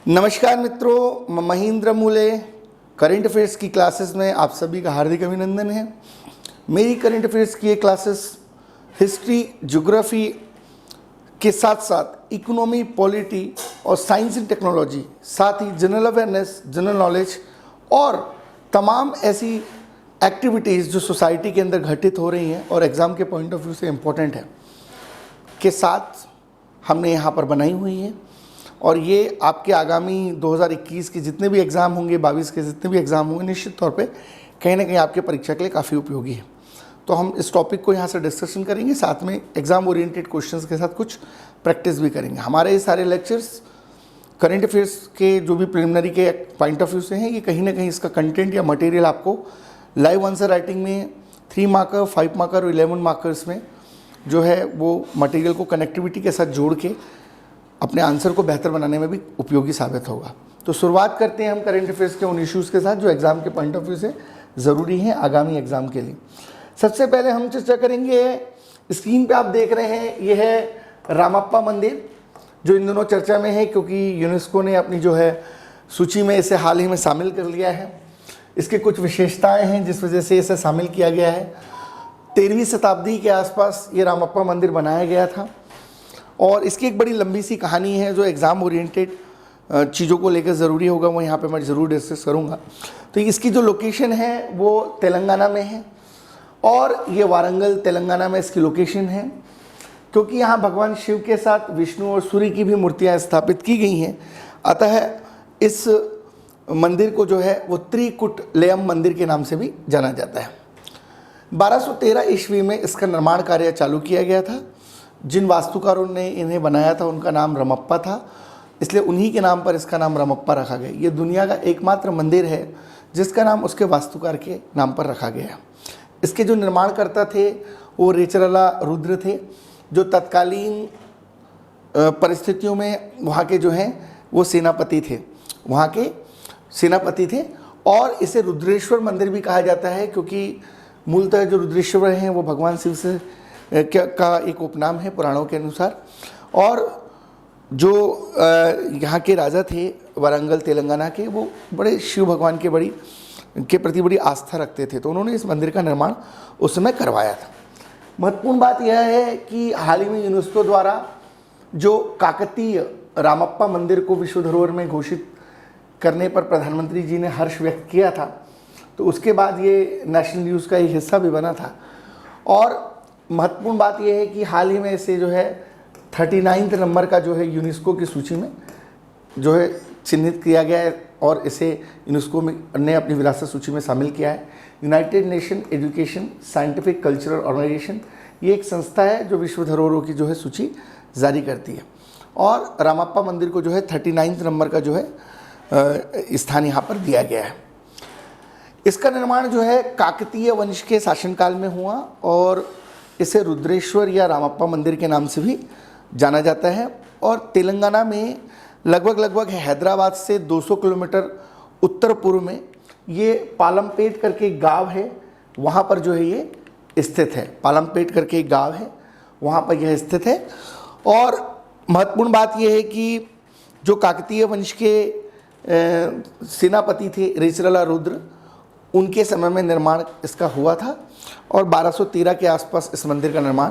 नमस्कार मित्रों, महेंद्र मूले करंट अफेयर्स की क्लासेस में आप सभी का हार्दिक अभिनंदन है। मेरी करंट अफेयर्स की ये क्लासेस हिस्ट्री, ज्योग्राफी के साथ साथ इकोनॉमी, पॉलिटी और साइंस एंड टेक्नोलॉजी, साथ ही जनरल अवेयरनेस, जनरल नॉलेज और तमाम ऐसी एक्टिविटीज़ जो सोसाइटी के अंदर घटित हो रही हैं और एग्ज़ाम के पॉइंट ऑफ व्यू से इम्पोर्टेंट है, के साथ हमने यहाँ पर बनाई हुई है। और ये आपके आगामी 2021 के जितने भी एग्ज़ाम होंगे, 22 के जितने भी एग्ज़ाम होंगे, निश्चित तौर पे कहीं ना कहीं आपके परीक्षा के लिए काफ़ी उपयोगी है। तो हम इस टॉपिक को यहाँ से डिस्कशन करेंगे, साथ में एग्ज़ाम ओरिएंटेड क्वेश्चंस के साथ कुछ प्रैक्टिस भी करेंगे। हमारे ये सारे लेक्चर्स करंट अफेयर्स के जो भी प्रिलिमिनरी के पॉइंट ऑफ व्यू से हैं, ये कहीं ना कहीं इसका कंटेंट या मटेरियल आपको लाइव आंसर राइटिंग में 3 मार्कर, 5 मार्कर और 11 मार्कर्स में जो है वो मटेरियल को कनेक्टिविटी के साथ जोड़ के अपने आंसर को बेहतर बनाने में भी उपयोगी साबित होगा। तो शुरुआत करते हैं हम करंट अफेयर्स के उन इश्यूज़ के साथ जो एग्ज़ाम के पॉइंट ऑफ व्यू से ज़रूरी हैं आगामी एग्ज़ाम के लिए। सबसे पहले हम चर्चा करेंगे, स्क्रीन पे आप देख रहे हैं, ये है रामप्पा मंदिर जो इन दिनों चर्चा में है क्योंकि यूनेस्को ने अपनी जो है सूची में इसे हाल ही में शामिल कर लिया है। इसके कुछ विशेषताएँ हैं जिस वजह से इसे शामिल किया गया है। 13वीं शताब्दी के आसपास ये रामप्पा मंदिर बनाया गया था और इसकी एक बड़ी लंबी सी कहानी है जो एग्ज़ाम ओरिएंटेड चीज़ों को लेकर ज़रूरी होगा, वो यहाँ पे मैं ज़रूर डिस्कस करूँगा। तो इसकी जो लोकेशन है वो तेलंगाना में है और ये वारंगल तेलंगाना में इसकी लोकेशन है क्योंकि यहाँ भगवान शिव के साथ विष्णु और सूर्य की भी मूर्तियाँ स्थापित की गई हैं। अतः इस मंदिर को जो है वो त्रिकुटलयम मंदिर के नाम से भी जाना जाता है। 1213 ईस्वी में इसका निर्माण कार्य चालू किया गया था। जिन वास्तुकारों ने इन्हें बनाया था उनका नाम रमप्पा था, इसलिए उन्हीं के नाम पर इसका नाम रमप्पा रखा गया। ये दुनिया का एकमात्र मंदिर है जिसका नाम उसके वास्तुकार के नाम पर रखा गया। इसके जो निर्माणकर्ता थे वो रेचरला रुद्र थे, जो तत्कालीन परिस्थितियों में वहाँ के जो हैं वो सेनापति थे, वहाँ के सेनापति थे। और इसे रुद्रेश्वर मंदिर भी कहा जाता है क्योंकि मूलतः जो रुद्रेश्वर हैं वो भगवान शिव से का एक उपनाम है पुराणों के अनुसार। और जो यहाँ के राजा थे वारंगल तेलंगाना के, वो बड़े शिव भगवान के प्रति बड़ी आस्था रखते थे, तो उन्होंने इस मंदिर का निर्माण उस समय करवाया था। महत्वपूर्ण बात यह है कि हाल ही में यूनेस्को द्वारा जो काकतीय रामप्पा मंदिर को विश्व धरोहर में घोषित करने पर प्रधानमंत्री जी ने हर्ष व्यक्त किया था, तो उसके बाद ये नेशनल न्यूज़ का एक हिस्सा भी बना था। और महत्वपूर्ण बात यह है कि हाल ही में इसे जो है 39 नंबर का जो है यूनेस्को की सूची में जो है चिन्हित किया गया है और इसे यूनेस्को में ने अपनी विरासत सूची में शामिल किया है। United Nation Education Scientific Cultural Organization, ये एक संस्था है जो विश्व धरोहरों की जो है सूची जारी करती है और रामप्पा मंदिर को जो है 39 नंबर का जो है स्थान यहाँ पर दिया गया है। इसका निर्माण जो है काकतीय वंश के शासनकाल में हुआ और इसे रुद्रेश्वर या रामप्पा मंदिर के नाम से भी जाना जाता है। और तेलंगाना में लगभग हैदराबाद से 200 किलोमीटर उत्तर पूर्व में ये पालमपेट करके एक गांव है, वहाँ पर जो है ये स्थित है। पालमपेट करके एक गांव है, वहाँ पर यह स्थित है। और महत्वपूर्ण बात यह है कि जो काकतीय वंश के सेनापति थे रेचरला रुद्र, उनके समय में निर्माण इसका हुआ था और 1213 के आसपास इस मंदिर का निर्माण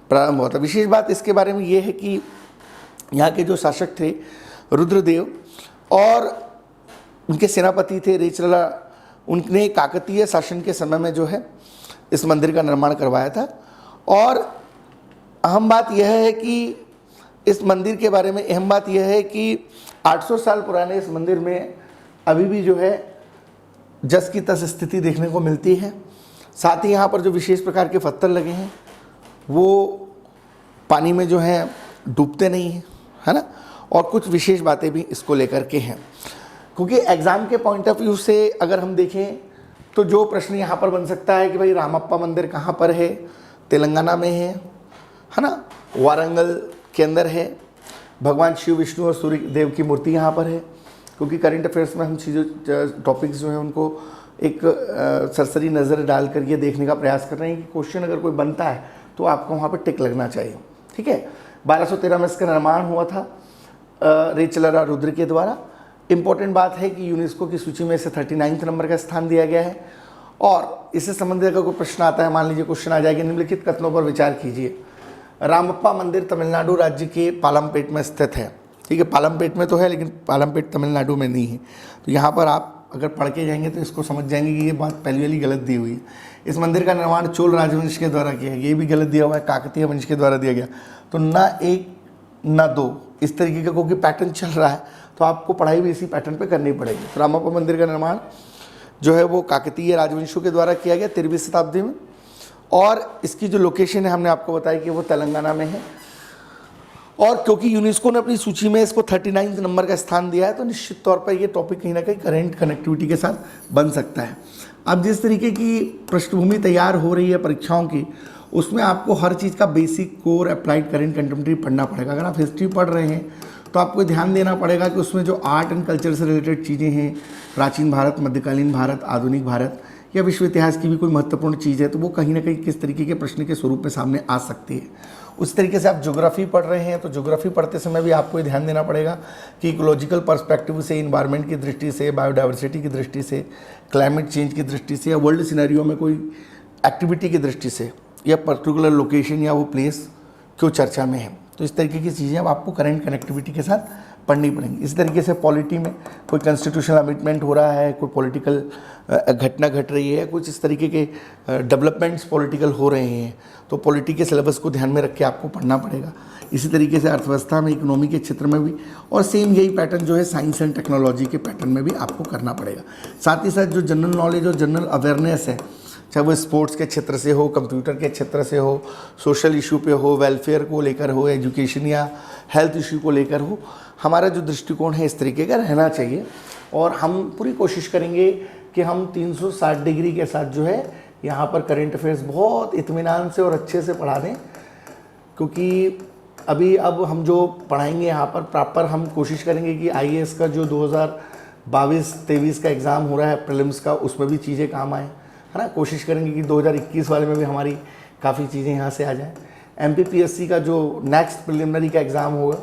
प्रारंभ हुआ था। विशेष बात इसके बारे में ये है कि यहाँ के जो शासक थे रुद्रदेव और उनके सेनापति थे रेचरला, उनने काकतीय शासन के समय में जो है इस मंदिर का निर्माण करवाया था। और अहम बात यह है कि इस मंदिर के बारे में अहम बात यह है कि 800 साल पुराने इस मंदिर में अभी भी जो है जस की तस स्थिति देखने को मिलती है। साथ ही यहाँ पर जो विशेष प्रकार के पत्थर लगे हैं वो पानी में जो है डूबते नहीं हैं, है ना। और कुछ विशेष बातें भी इसको लेकर के हैं क्योंकि एग्ज़ाम के पॉइंट ऑफ व्यू से अगर हम देखें तो जो प्रश्न यहाँ पर बन सकता है कि भाई रामप्पा मंदिर कहाँ पर है, तेलंगाना में है ना, वारंगल के अंदर है, भगवान शिव, विष्णु और सूर्य देव की मूर्ति यहाँ पर है। क्योंकि करंट अफेयर्स में हम चीज़ों टॉपिक्स जो हैं उनको एक सरसरी नज़र डालकर ये देखने का प्रयास कर रहे हैं कि क्वेश्चन अगर कोई बनता है तो आपको वहाँ पर टिक लगना चाहिए, ठीक है। 1213 में इसका निर्माण हुआ था रेचरला रुद्र के द्वारा इम्पोर्टेंट बात है कि यूनेस्को की सूची में इसे 39 नंबर का स्थान दिया गया है। और इससे संबंधित अगर कोई प्रश्न आता है, मान लीजिए क्वेश्चन आ जाएगा, निम्नलिखित कथनों पर विचार कीजिए। रामप्पा मंदिर तमिलनाडु राज्य के पालमपेट में स्थित है। ठीक है, पालमपेट में तो है लेकिन पालमपेट तमिलनाडु में नहीं है। तो यहाँ पर आप अगर पढ़ के जाएंगे तो इसको समझ जाएंगे कि ये बात पहली वाली गलत दी हुई है। इस मंदिर का निर्माण चोल राजवंश के द्वारा किया है, ये भी गलत दिया हुआ है, काकतीय वंश के द्वारा दिया गया। तो ना एक ना दो, इस तरीके का क्योंकि पैटर्न चल रहा है तो आपको पढ़ाई भी इसी पैटर्न पे करनी पड़ेगी। तो रामप्पा मंदिर का निर्माण जो है वो काकतीय राजवंशों के द्वारा किया गया 13वीं शताब्दी में। और इसकी जो लोकेशन है हमने आपको बताया कि वो तेलंगाना में है। और क्योंकि यूनेस्को ने अपनी सूची में इसको 39 नंबर का स्थान दिया है तो निश्चित तौर पर ये टॉपिक कहीं ना कहीं करेंट कनेक्टिविटी के साथ बन सकता है। अब जिस तरीके की पृष्ठभूमि तैयार हो रही है परीक्षाओं की, उसमें आपको हर चीज़ का basic core applied current contemporary पढ़ना पड़ेगा। अगर आप हिस्ट्री पढ़ रहे हैं तो आपको ध्यान देना पड़ेगा कि उसमें जो आर्ट एंड कल्चर से रिलेटेड चीज़ें हैं, प्राचीन भारत, मध्यकालीन भारत, आधुनिक भारत या विश्व इतिहास की भी कोई महत्वपूर्ण चीज़ है तो वो कहीं ना कहीं किस तरीके के प्रश्न के स्वरूप में सामने आ सकती है। उस तरीके से आप ज्योग्राफी पढ़ रहे हैं तो ज्योग्राफी पढ़ते समय भी आपको ध्यान देना पड़ेगा कि इकोलॉजिकल पर्सपेक्टिव से, इन्वायरमेंट की दृष्टि से, बायोडाइवर्सिटी की दृष्टि से, क्लाइमेट चेंज की दृष्टि से या वर्ल्ड सिनेरियो में कोई एक्टिविटी की दृष्टि से या पर्टिकुलर लोकेशन या वो प्लेस क्यों चर्चा में है। तो इस तरीके की चीज़ें अब आपको करंट कनेक्टिविटी के साथ पढ़नी पड़ेंगी। इस तरीके से पॉलिटी में कोई कॉन्स्टिट्यूशनल अमेंडमेंट हो रहा है, कोई पॉलिटिकल घटना घट रही है, कुछ इस तरीके के डेवलपमेंट्स पॉलिटिकल हो रहे हैं तो पॉलिटी के सिलेबस को ध्यान में रख के आपको पढ़ना पड़ेगा। इसी तरीके से अर्थव्यवस्था में, इकोनॉमी के क्षेत्र में भी, और सेम यही पैटर्न जो है साइंस एंड टेक्नोलॉजी के पैटर्न में भी आपको करना पड़ेगा। साथ ही साथ जो जनरल नॉलेज और जनरल अवेयरनेस है, चाहे वो स्पोर्ट्स के क्षेत्र से हो, कंप्यूटर के क्षेत्र से हो, सोशल इशू पे हो, वेलफेयर को लेकर हो, एजुकेशन या हेल्थ इशू को लेकर हो, हमारा जो दृष्टिकोण है इस तरीके का रहना चाहिए। और हम पूरी कोशिश करेंगे कि हम 360 डिग्री के साथ जो है यहाँ पर करंट अफेयर्स बहुत इत्मीनान से और अच्छे से पढ़ा दें, क्योंकि अब हम जो पढ़ाएंगे यहाँ पर प्रॉपर हम कोशिश करेंगे कि आईएएस का जो 2022-23 का एग्ज़ाम हो रहा है प्रीलिम्स का, उसमें भी चीज़ें काम आएँ, है ना। कोशिश करेंगे कि 2021 वाले में भी हमारी काफ़ी चीज़ें यहाँ से आ जाएँ। एमपीपीएससी का जो नेक्स्ट प्रिलिमिनरी का एग्ज़ाम होगा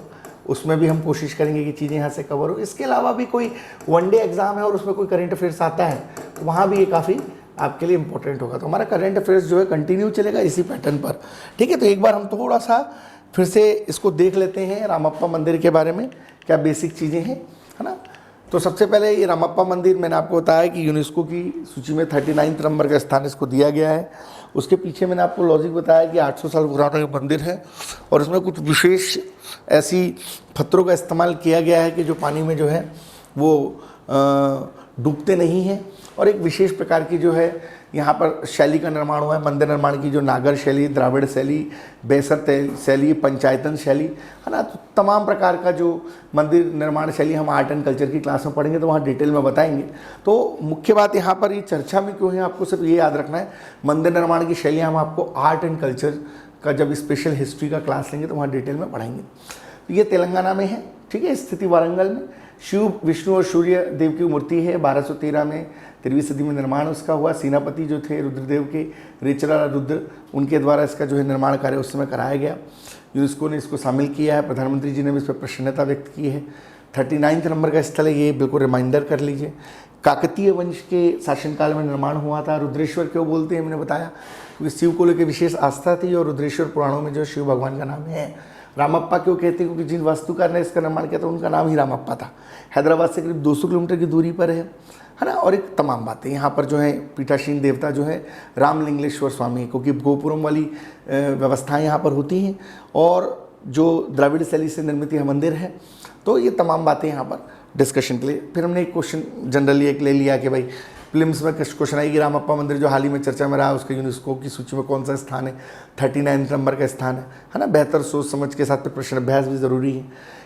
उसमें भी हम कोशिश करेंगे कि चीज़ें यहाँ से कवर हो। इसके अलावा भी कोई वनडे एग्ज़ाम है और उसमें कोई करंट अफेयर्स आता है तो वहाँ भी ये काफ़ी आपके लिए इंपॉर्टेंट होगा। तो हमारा करंट अफेयर्स जो है कंटिन्यू चलेगा इसी पैटर्न पर। ठीक है, तो एक बार हम थोड़ा सा फिर से इसको देख लेते हैं रामप्पा मंदिर के बारे में, क्या बेसिक चीज़ें हैं, है ना। तो सबसे पहले ये रामप्पा मंदिर मैंने आपको बताया कि यूनेस्को की सूची में 39 नंबर का स्थान इसको दिया गया है। उसके पीछे मैंने आपको लॉजिक बताया कि 800 साल पुराना ये मंदिर है और इसमें कुछ विशेष ऐसी पत्थरों का इस्तेमाल किया गया है कि जो पानी में जो है वो डूबते नहीं हैं, और एक विशेष प्रकार की जो है यहाँ पर शैली का निर्माण हुआ है मंदिर निर्माण की, जो नागर शैली, द्राविड़ शैली, बेसर शैली, पंचायतन शैली, है ना। तो तमाम प्रकार का जो मंदिर निर्माण शैली हम आर्ट एंड कल्चर की क्लास में पढ़ेंगे तो वहाँ डिटेल में बताएंगे। तो मुख्य बात यहाँ पर ये चर्चा में क्यों है, आपको सिर्फ ये याद रखना है, मंदिर निर्माण की शैलियाँ हम आपको आर्ट एंड कल्चर का जब स्पेशल हिस्ट्री का क्लास लेंगे तो वहाँ डिटेल में पढ़ाएंगे। तो ये तेलंगाना में है, ठीक है, स्थिति वारंगल में। शिव, विष्णु और सूर्य देव की मूर्ति है। 1213 में 13वीं सदी में निर्माण उसका हुआ। सेनापति जो थे रुद्रदेव के, रेचरा रुद्र, उनके द्वारा इसका जो है निर्माण कार्य उस समय कराया गया। यूनेस्को ने इसको शामिल किया है। प्रधानमंत्री जी ने भी इस पर प्रसन्नता व्यक्त की है। 39 नंबर का स्थल है, ये बिल्कुल रिमाइंडर कर लीजिए। काकतीय वंश के शासनकाल में निर्माण हुआ था। रुद्रेश्वर क्यों बोलते हैं मैंने बताया, क्योंकि शिव को लेकर विशेष आस्था थी और रुद्रेश्वर पुराणों में जो शिव भगवान का नाम है। रामप्पा क्यों कहते हैं, क्योंकि जिन वास्तुकार ने इसका निर्माण किया था उनका नाम ही रामप्पा था। हैदराबाद से करीब 200 किलोमीटर की दूरी पर है ना। और एक तमाम बातें यहाँ पर जो है, पीठासीन देवता जो है रामलिंगेश्वर स्वामी, क्योंकि गोपुरम वाली व्यवस्थाएं यहाँ पर होती हैं और जो द्रविड़ शैली से निर्मित यह मंदिर है। तो ये तमाम बातें यहाँ पर डिस्कशन के लिए। फिर हमने एक क्वेश्चन जनरली एक ले लिया कि भाई फिल्म्स में क्वेश्चन आई कि रामप्पा मंदिर जो हाल ही में चर्चा में रहा उसका यूनेस्को की सूची में कौन सा स्थान है, 39 नंबर का स्थान है ना। बेहतर सोच समझ के साथ प्रश्न अभ्यास भी ज़रूरी है।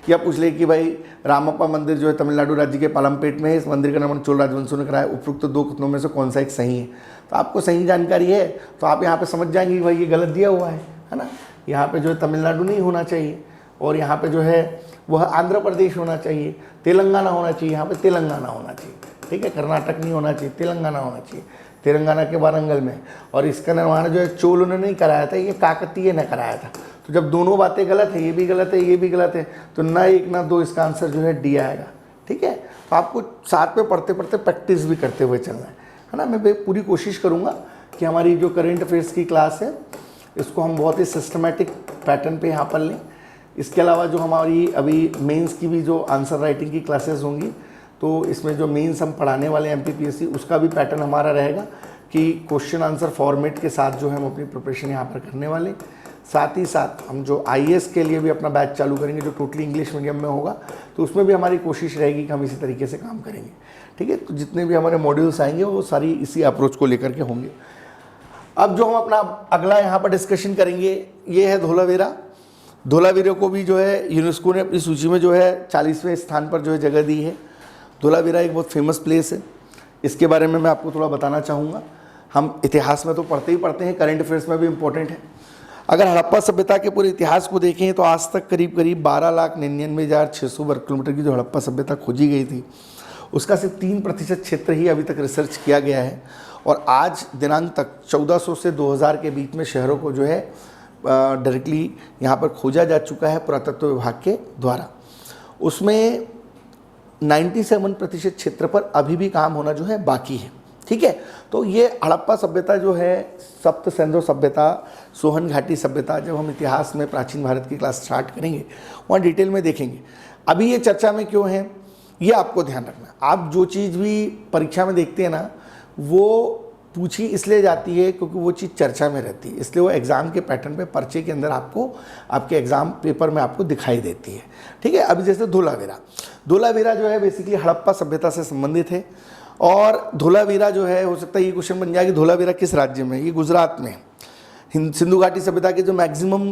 या पूछ ले कि भाई रामप्पा मंदिर जो है तमिलनाडु राज्य के पालमपेट में है, इस मंदिर का निर्माण चोल राजवंशों ने कराया, उपरोक्त दो कथनों में से कौन सा एक सही है। तो आपको सही जानकारी है तो आप यहाँ पर समझ जाएंगे कि भाई ये गलत दिया हुआ है ना। यहाँ पर जो है तमिलनाडु नहीं होना चाहिए और यहाँ पर जो है वह आंध्र प्रदेश होना चाहिए, तेलंगाना होना चाहिए, यहाँ पर तेलंगाना होना चाहिए, ठीक है। कर्नाटक नहीं होना चाहिए, तेलंगाना होना चाहिए, तेलंगाना के वारंगल में। और इसका निर्माण जो है चोलों ने नहीं कराया था, ये काकतीय ने कराया था। तो जब दोनों बातें गलत है, ये भी गलत है, ये भी गलत है, तो ना एक ना दो, इसका आंसर जो है डी आएगा, ठीक है। तो आपको साथ में पढ़ते पढ़ते प्रैक्टिस भी करते हुए चलना है ना। मैं पूरी कोशिश करूँगा कि हमारी जो करंट अफेयर्स की क्लास है इसको हम बहुत ही सिस्टमेटिक पैटर्न पे यहाँ पर लें। इसके अलावा जो हमारी अभी मेंस की भी जो आंसर राइटिंग की क्लासेस होंगी, तो इसमें जो मेंस हम पढ़ाने वाले MPPSC उसका भी पैटर्न हमारा रहेगा कि क्वेश्चन आंसर फॉर्मेट के साथ जो है हम अपनी प्रिपरेशन यहाँ पर करने वाले। साथ ही साथ हम जो IAS के लिए भी अपना बैच चालू करेंगे जो टोटली इंग्लिश मीडियम में होगा, तो उसमें भी हमारी कोशिश रहेगी कि हम इसी तरीके से काम करेंगे। ठीक है, तो जितने भी हमारे मॉड्यूल्स आएंगे वो सारी इसी अप्रोच को लेकर के होंगे। अब जो हम अपना अगला यहाँ पर डिस्कशन करेंगे ये है धोलावीरा। धोलावीरा को भी जो है यूनेस्को ने अपनी सूची में जो है 40वें स्थान पर जो है जगह दी है। धोलावीरा एक बहुत फेमस प्लेस है, इसके बारे में मैं आपको थोड़ा बताना चाहूँगा। हम इतिहास में तो पढ़ते ही पढ़ते हैं, करंट अफेयर्स में भी इम्पोर्टेंट है। अगर हड़प्पा सभ्यता के पूरे इतिहास को देखें तो आज तक करीब 12,99,600 वर्ग किलोमीटर की जो हड़प्पा सभ्यता खोजी गई थी उसका सिर्फ 3% क्षेत्र ही अभी तक रिसर्च किया गया है। और आज दिनांक तक 1400 से 2000 के बीच में शहरों को जो है डायरेक्टली यहाँ पर खोजा जा चुका है पुरातत्व विभाग के द्वारा। उसमें 97% क्षेत्र पर अभी भी काम होना जो है बाकी है। ठीक है, तो ये हड़प्पा सभ्यता जो है सप्त सिंधु सभ्यता, सोहन घाटी सभ्यता, जब हम इतिहास में प्राचीन भारत की क्लास स्टार्ट करेंगे वहाँ डिटेल में देखेंगे। अभी ये चर्चा में क्यों है ये आपको ध्यान रखना। आप जो चीज़ भी परीक्षा में देखते हैं ना वो पूछी इसलिए जाती है क्योंकि वो चीज़ चर्चा में रहती है, इसलिए वो एग्ज़ाम के पैटर्न पे पर्चे के अंदर आपको आपके एग्ज़ाम पेपर में आपको दिखाई देती है। ठीक है, अभी जैसे धोलावीरा जो है बेसिकली हड़प्पा सभ्यता से संबंधित है। और धोलावीरा जो है, हो सकता है ये क्वेश्चन बन जाए कि धोलावीरा किस राज्य में है। ये गुजरात में है। सिंधु घाटी सभ्यता के जो मैक्सिमम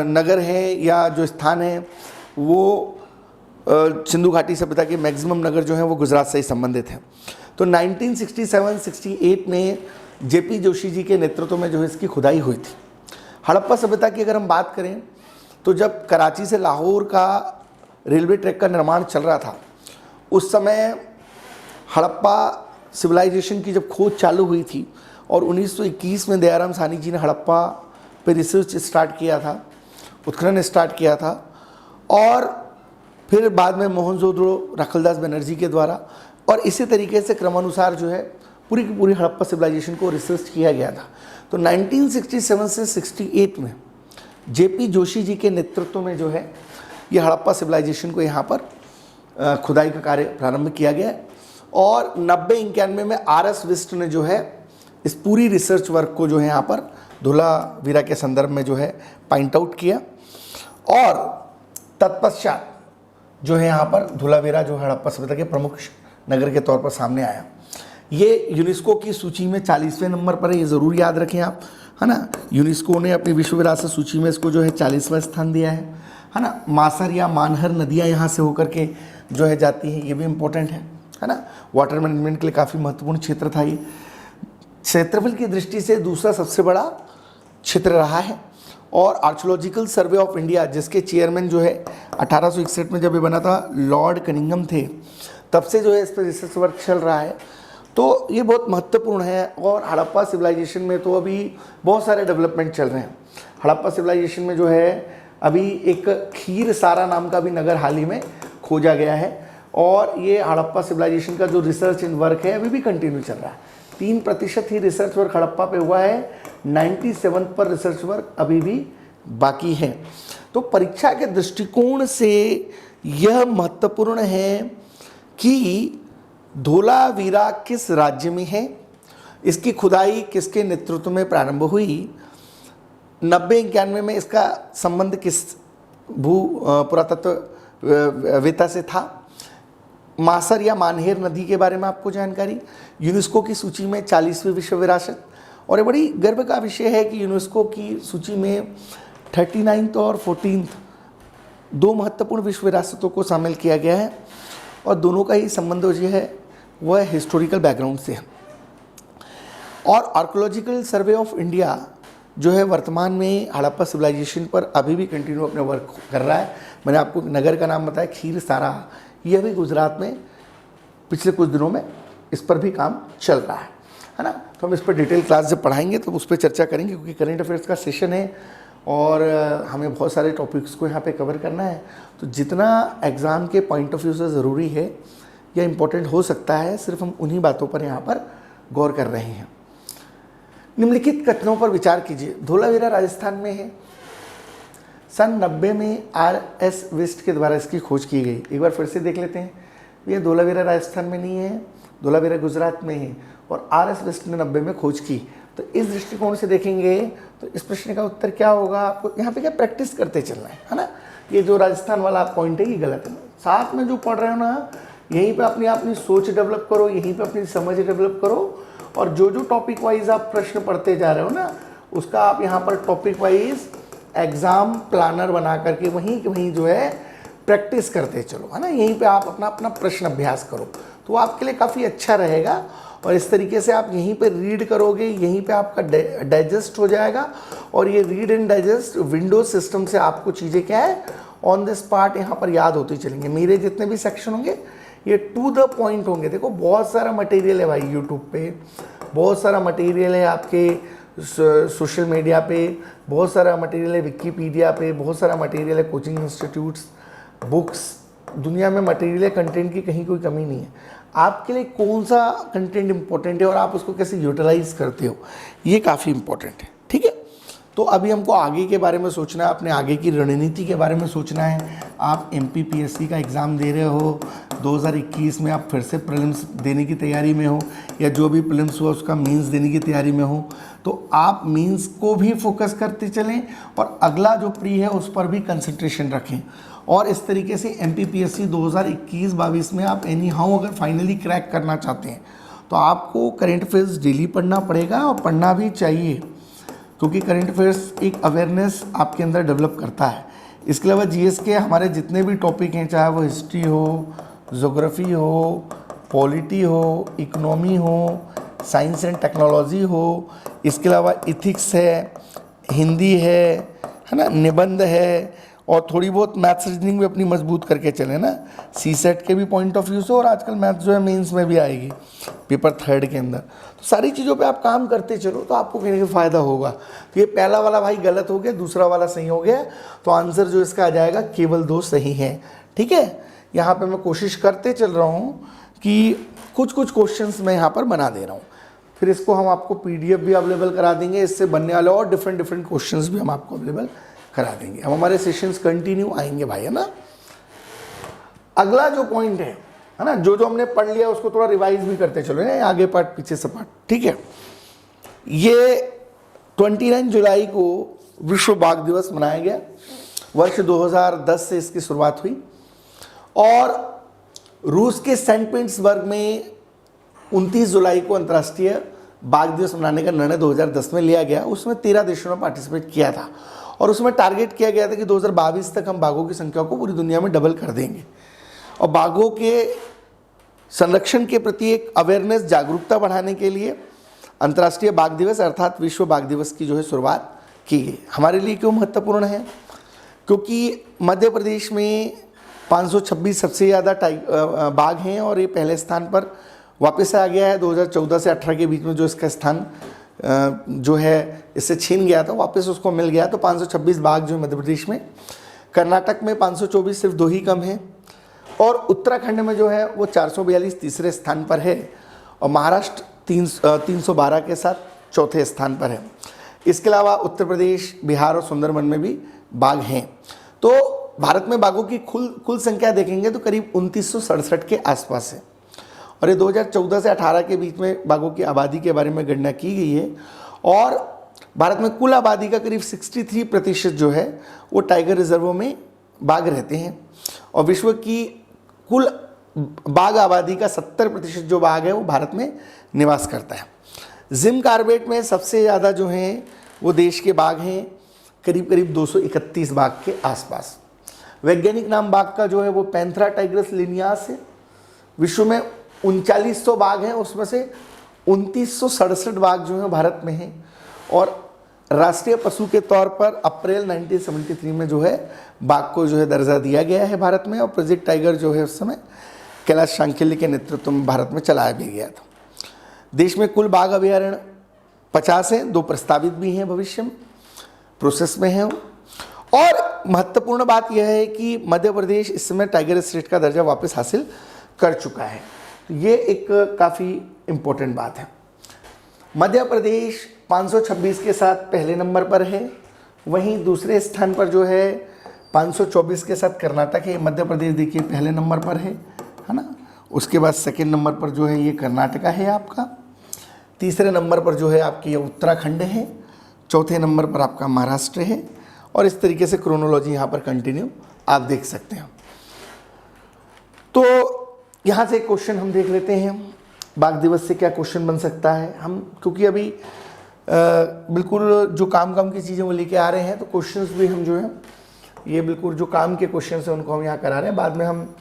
नगर हैं या जो स्थान है वो सिंधु घाटी सभ्यता के मैक्सिमम नगर जो हैं वो गुजरात से ही संबंधित हैं। तो 1967-68 में JP जोशी जी के नेतृत्व में जो है इसकी खुदाई हुई थी। हड़प्पा सभ्यता की अगर हम बात करें तो जब कराची से लाहौर का रेलवे ट्रैक का निर्माण चल रहा था उस समय हड़प्पा सिविलाइजेशन की जब खोज चालू हुई थी और 1921 में दयाराम साहनी जी ने हड़प्पा पे रिसर्च स्टार्ट किया था, उत्खनन स्टार्ट किया था। और फिर बाद में मोहनजोदड़ो रखलदास बनर्जी के द्वारा, और इसी तरीके से क्रमानुसार जो है पूरी की पूरी हड़प्पा सिविलाइजेशन को रिसर्च किया गया था। तो 1967 से 68 में JP जोशी जी के नेतृत्व में जो है ये हड़प्पा सिविलाइजेशन को यहाँ पर खुदाई का कार्य प्रारंभ किया गया। और 90-91 में RS विस्ट ने जो है इस पूरी रिसर्च वर्क को जो है यहाँ पर धोलावीरा के संदर्भ में जो है पॉइंट आउट किया। और तत्पश्चात जो है यहाँ पर धोलावीरा जो हड़प्पा सभ्यता के प्रमुख नगर के तौर पर सामने आया। ये यूनेस्को की सूची में 40वें नंबर पर है, ये ज़रूर याद रखें आप, है ना। यूनेस्को ने अपनी विश्व विरासत सूची में इसको जो है 40वां स्थान दिया है ना। मासर या मानहर नदियाँ यहाँ से होकर के जो है जाती हैं, ये भी इम्पोर्टेंट है ना। वाटर मैनेजमेंट के लिए काफ़ी महत्वपूर्ण क्षेत्र था ये। क्षेत्रफल की दृष्टि से दूसरा सबसे बड़ा क्षेत्र रहा है। और आर्कियोलॉजिकल सर्वे ऑफ इंडिया जिसके चेयरमैन जो है 1861 में जब ये बना था लॉर्ड कनिंघम थे, तब से जो है इस पर रिसर्च वर्क चल रहा है। तो ये बहुत महत्वपूर्ण है। और हड़प्पा सिविलाइजेशन में तो अभी बहुत सारे डेवलपमेंट चल रहे हैं। हड़प्पा सिविलाइजेशन में जो है अभी एक खीर सारा नाम का भी नगर हाल ही में खोजा गया है। और ये हड़प्पा सिविलाइजेशन का जो रिसर्च इन वर्क है अभी भी कंटिन्यू चल रहा है। 3% ही रिसर्च वर्क हड़प्पा पे हुआ है, 97 पर रिसर्च वर्क अभी भी बाकी है। तो परीक्षा के दृष्टिकोण से यह महत्वपूर्ण है कि धोलावीरा किस राज्य में है, इसकी खुदाई किसके नेतृत्व में प्रारंभ हुई, 90-91 में इसका संबंध किस पुरातत्ववेत्ता से था, मासर या मानहेर नदी के बारे में आपको जानकारी, यूनेस्को की सूची में 40वीं विश्व विरासत। और ये बड़ी गर्व का विषय है कि यूनेस्को की सूची में 39th और 14th दो महत्वपूर्ण विश्व विरासतों को शामिल किया गया है। और दोनों का ही संबंध जो है वह हिस्टोरिकल बैकग्राउंड से है। और आर्कियोलॉजिकल सर्वे ऑफ इंडिया जो है वर्तमान में हड़प्पा सिविलाइजेशन पर अभी भी कंटिन्यू अपने वर्क कर रहा है। मैंने आपको नगर का नाम बताया खीर सारा, यह भी गुजरात में पिछले कुछ दिनों में इस पर भी काम चल रहा है ना। तो हम इस पर डिटेल क्लास जब पढ़ाएंगे तो उस पर चर्चा करेंगे, क्योंकि करंट अफेयर्स का सेशन है और हमें बहुत सारे टॉपिक्स को यहाँ पे कवर करना है। तो जितना एग्ज़ाम के पॉइंट ऑफ व्यू से ज़रूरी है या इम्पोर्टेंट हो सकता है, सिर्फ हम उन्हीं बातों पर यहाँ पर गौर कर रहे हैं। निम्नलिखित कथनों पर विचार कीजिए। धोलावीरा राजस्थान में है। सन 90 में आर.एस. वेस्ट के द्वारा इसकी खोज की गई। एक बार फिर से देख लेते हैं। ये धोलावीरा राजस्थान में नहीं है, धोलावीरा गुजरात में है और आर.एस. वेस्ट ने 90 में खोज की। तो इस दृष्टिकोण से देखेंगे तो इस प्रश्न का उत्तर क्या होगा? आपको यहाँ पे क्या प्रैक्टिस करते चलना है ना। ये जो राजस्थान वाला पॉइंट है ये गलत है। साथ में जो पढ़ रहे हो ना, यहीं पे अपनी सोच डेवलप करो, यहीं पे अपनी समझ डेवलप करो और जो जो टॉपिक वाइज आप प्रश्न पढ़ते जा रहे हो ना, उसका आप यहाँ पर टॉपिक वाइज एग्जाम प्लानर बना करके वहीं जो है प्रैक्टिस करते चलो, है ना। यहीं पे आप अपना प्रश्न अभ्यास करो तो आपके लिए काफ़ी अच्छा रहेगा। और इस तरीके से आप यहीं पे रीड करोगे, यहीं पे आपका डाइजेस्ट हो जाएगा और ये read and digest Windows system से आपको चीज़ें क्या है ऑन द स्पॉट यहाँ पर याद होती चलेंगे। मेरे जितने भी सेक्शन होंगे ये टू द पॉइंट होंगे। देखो बहुत सारा मटेरियल है भाई यूट्यूब पे, बहुत सारा मटेरियल है आपके सोशल मीडिया पे, बहुत सारा मटेरियल है विकिपीडिया पे, बहुत सारा मटेरियल है कोचिंग इंस्टीट्यूट्स, बुक्स। दुनिया में मटेरियल कंटेंट की कहीं कोई कमी नहीं है। आपके लिए कौन सा कंटेंट इंपॉर्टेंट है और आप उसको कैसे यूटिलाइज करते हो, ये काफ़ी इंपॉर्टेंट है। ठीक है, तो अभी हमको आगे के बारे में सोचना है, अपने आगे की रणनीति के बारे में सोचना है। आप MPPSC का एग्ज़ाम दे रहे हो, 2021 में आप फिर से प्रीलिम्स देने की तैयारी में हो या जो भी प्रीलिम्स हुआ उसका मेंस देने की तैयारी में हो, तो आप मेंस को भी फोकस करते चलें और अगला जो प्री है उस पर भी कंसंट्रेशन रखें। और इस तरीके से MPPSC 2021-22 में आप एनी हाउ अगर फाइनली क्रैक करना चाहते हैं तो आपको करेंट अफेयर्स डेली पढ़ना पड़ेगा और पढ़ना भी चाहिए, क्योंकि करंट अफेयर्स एक अवेयरनेस आपके अंदर डेवलप करता है। इसके अलावा GS के हमारे जितने भी टॉपिक हैं, चाहे वो हिस्ट्री हो, ज्योग्राफी हो, पॉलिटी हो, इकोनॉमी हो, साइंस एंड टेक्नोलॉजी हो, इसके अलावा इथिक्स है, हिंदी है ना, निबंध है और थोड़ी बहुत मैथ्स रीजनिंग भी अपनी मजबूत करके चले ना, CSET के भी पॉइंट ऑफ व्यू से। और आजकल मैथ्स जो है मेंस में भी आएगी पेपर 3 के अंदर। तो सारी चीज़ों पे आप काम करते चलो तो आपको कहीं ना कहीं फ़ायदा होगा। तो ये पहला वाला भाई गलत हो गया, दूसरा वाला सही हो गया, तो आंसर जो इसका आ जाएगा केवल 2 सही हैं। ठीक है, यहाँ पे मैं कोशिश करते चल रहा हूँ कि कुछ क्वेश्चंस मैं यहाँ पर बना दे रहा हूँ, फिर इसको हम आपको PDF भी अवेलेबल करा देंगे, इससे बनने वाले और डिफरेंट क्वेश्चंस भी हम आपको अवेलेबल करा देंगे। अब हमारे सेशंस कंटिन्यू आएंगे भाई, है ना। अगला जो पॉइंट है ना, जो हमने पढ़ लिया उसको थोड़ा रिवाइज भी करते चलो, आगे पार्ट पीछे से पार्ट। ठीक है, ये 29 जुलाई को विश्व बाघ दिवस मनाया गया। वर्ष 2010 से इसकी शुरुआत हुई और रूस के सेंट पीटर्सबर्ग में 29 जुलाई को अंतर्राष्ट्रीय बाघ दिवस मनाने का निर्णय 2010 में लिया गया। उसमें 13 देशों ने पार्टिसिपेट किया था और उसमें टारगेट किया गया था कि 2022 तक हम बाघों की संख्या को पूरी दुनिया में डबल कर देंगे और बाघों के संरक्षण के प्रति एक अवेयरनेस, जागरूकता बढ़ाने के लिए अंतर्राष्ट्रीय बाघ दिवस अर्थात विश्व बाघ दिवस की जो है शुरुआत की गई। हमारे लिए क्यों महत्वपूर्ण है? क्योंकि मध्य प्रदेश में 526 सबसे ज़्यादा बाघ हैं और ये पहले स्थान पर वापस आ गया है। 2014 से 18 के बीच में जो इसका स्थान जो है इससे छीन गया था, वापस उसको मिल गया। तो 526 बाघ जो है मध्य प्रदेश में, कर्नाटक में 524 सिर्फ 2 ही कम है और उत्तराखंड में जो है वो 442 तीसरे स्थान पर है और महाराष्ट्र 312 के साथ चौथे स्थान पर है। इसके अलावा उत्तर प्रदेश, बिहार और सुंदरबन में भी बाघ हैं। तो भारत में बाघों की कुल संख्या देखेंगे तो करीब 2967 के आसपास है और ये 2014 से 18 के बीच में बाघों की आबादी के बारे में गणना की गई है और भारत में कुल आबादी का करीब 63% जो है वो टाइगर रिजर्वों में बाघ रहते हैं और विश्व की कुल बाघ आबादी का 70% जो बाघ है वो भारत में निवास करता है। जिम कार्बेट में सबसे ज़्यादा जो हैं वो देश के बाघ हैं, करीब 231 बाघ के आसपास। वैज्ञानिक नाम बाघ का जो है वो पैंथेरा टाइग्रस लिनियास है। विश्व में 3900 बाघ हैं, उसमें से 2967 बाघ जो हैं भारत में हैं और राष्ट्रीय पशु के तौर पर अप्रैल 1973 में जो है बाघ को जो है दर्जा दिया गया है भारत में और प्रोजेक्ट टाइगर जो है उस समय कैलाश सांकेल्य के नेतृत्व में भारत में चलाया भी गया था। देश में कुल बाघ अभयारण्य 50 हैं, 2 प्रस्तावित भी हैं, भविष्य में प्रोसेस में हैं। और महत्वपूर्ण बात यह है कि मध्य प्रदेश इस समय टाइगर स्टेट का दर्जा वापस हासिल कर चुका है। तो ये एक काफ़ी इम्पोर्टेंट बात है। मध्य प्रदेश 526 के साथ पहले नंबर पर है, वहीं दूसरे स्थान पर जो है 524 के साथ कर्नाटक है। मध्य प्रदेश देखिए पहले नंबर पर है ना। उसके बाद सेकंड नंबर पर जो है ये कर्नाटका है आपका। तीसरे नंबर पर जो है आपकी उत्तराखंड है। चौथे नंबर पर आपका महाराष्ट्र है। और इस तरीके से क्रोनोलॉजी यहाँ पर कंटिन्यू आप देख सकते हैं। तो यहाँ से एक क्वेश्चन हम देख लेते हैं, बाघ दिवस से क्या क्वेश्चन बन सकता है। हम क्योंकि अभी बिल्कुल जो काम की चीज़ें वो लेके आ रहे हैं, तो क्वेश्चंस भी हम जो है ये बिल्कुल जो काम के क्वेश्चंस हैं उनको हम यहाँ करा रहे हैं। बाद में हम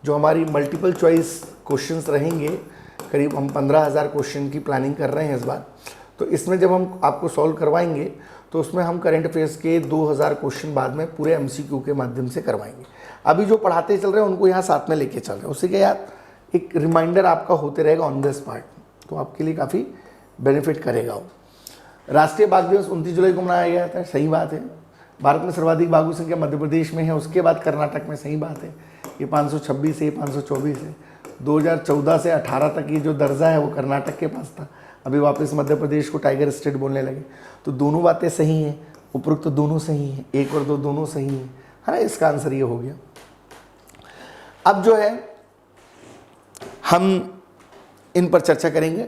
जो हमारी मल्टीपल चॉइस क्वेश्चंस रहेंगे, करीब हम 15,000 क्वेश्चन की प्लानिंग कर रहे हैं इस बार। तो इसमें जब हम आपको सॉल्व करवाएंगे तो उसमें हम करंट अफेयर्स के 2000 क्वेश्चन बाद में पूरे MCQ के माध्यम से करवाएंगे। अभी जो पढ़ाते चल रहे हैं उनको यहाँ साथ में लेके चल रहे हैं, उससे क्या यार एक रिमाइंडर आपका होते रहेगा ऑन द स्पॉट, तो आपके लिए काफ़ी बेनिफिट करेगा वो। राष्ट्रीय बाघ दिवस 29 जुलाई को मनाया गया था, सही बात है। भारत में सर्वाधिक बाघों संख्या मध्य प्रदेश में है, उसके बाद कर्नाटक में, सही बात है। ये 526 है, 524 है। 2014 से 18 तक ये जो दर्जा है वो कर्नाटक के पास था, अभी वापस मध्य प्रदेश को टाइगर स्टेट बोलने लगे। तो दोनों बातें सही हैं, उपरोक्त तो दोनों सही हैं, 1 और 2 दोनों सही हैं, है ना। इसका आंसर ये हो गया। अब जो है हम इन पर चर्चा करेंगे।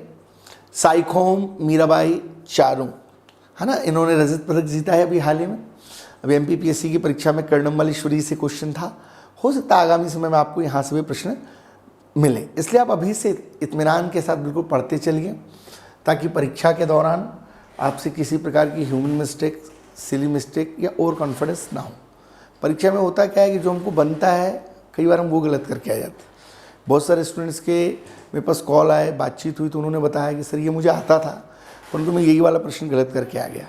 साइखोम मीराबाई चानू, है ना, इन्होंने रजत पदक जीता है अभी हाल ही में। अभी MPPSC की परीक्षा में कर्णमल्लेश्वरी से क्वेश्चन था, हो सकता है आगामी समय में आपको यहाँ से भी प्रश्न मिले, इसलिए आप अभी से इत्मीनान के साथ बिल्कुल पढ़ते चलिए, ताकि परीक्षा के दौरान आपसे किसी प्रकार की ह्यूमन मिस्टेक, सिली मिस्टेक या ओवर कॉन्फिडेंस ना हो। परीक्षा में होता क्या है कि जो हमको बनता है कई बार हम वो गलत करके आ जाते हैं। बहुत सारे स्टूडेंट्स के मेरे पास कॉल आए, बातचीत हुई, तो उन्होंने बताया कि सर ये मुझे आता था परंतु मैं यही वाला प्रश्न गलत करके आ गया,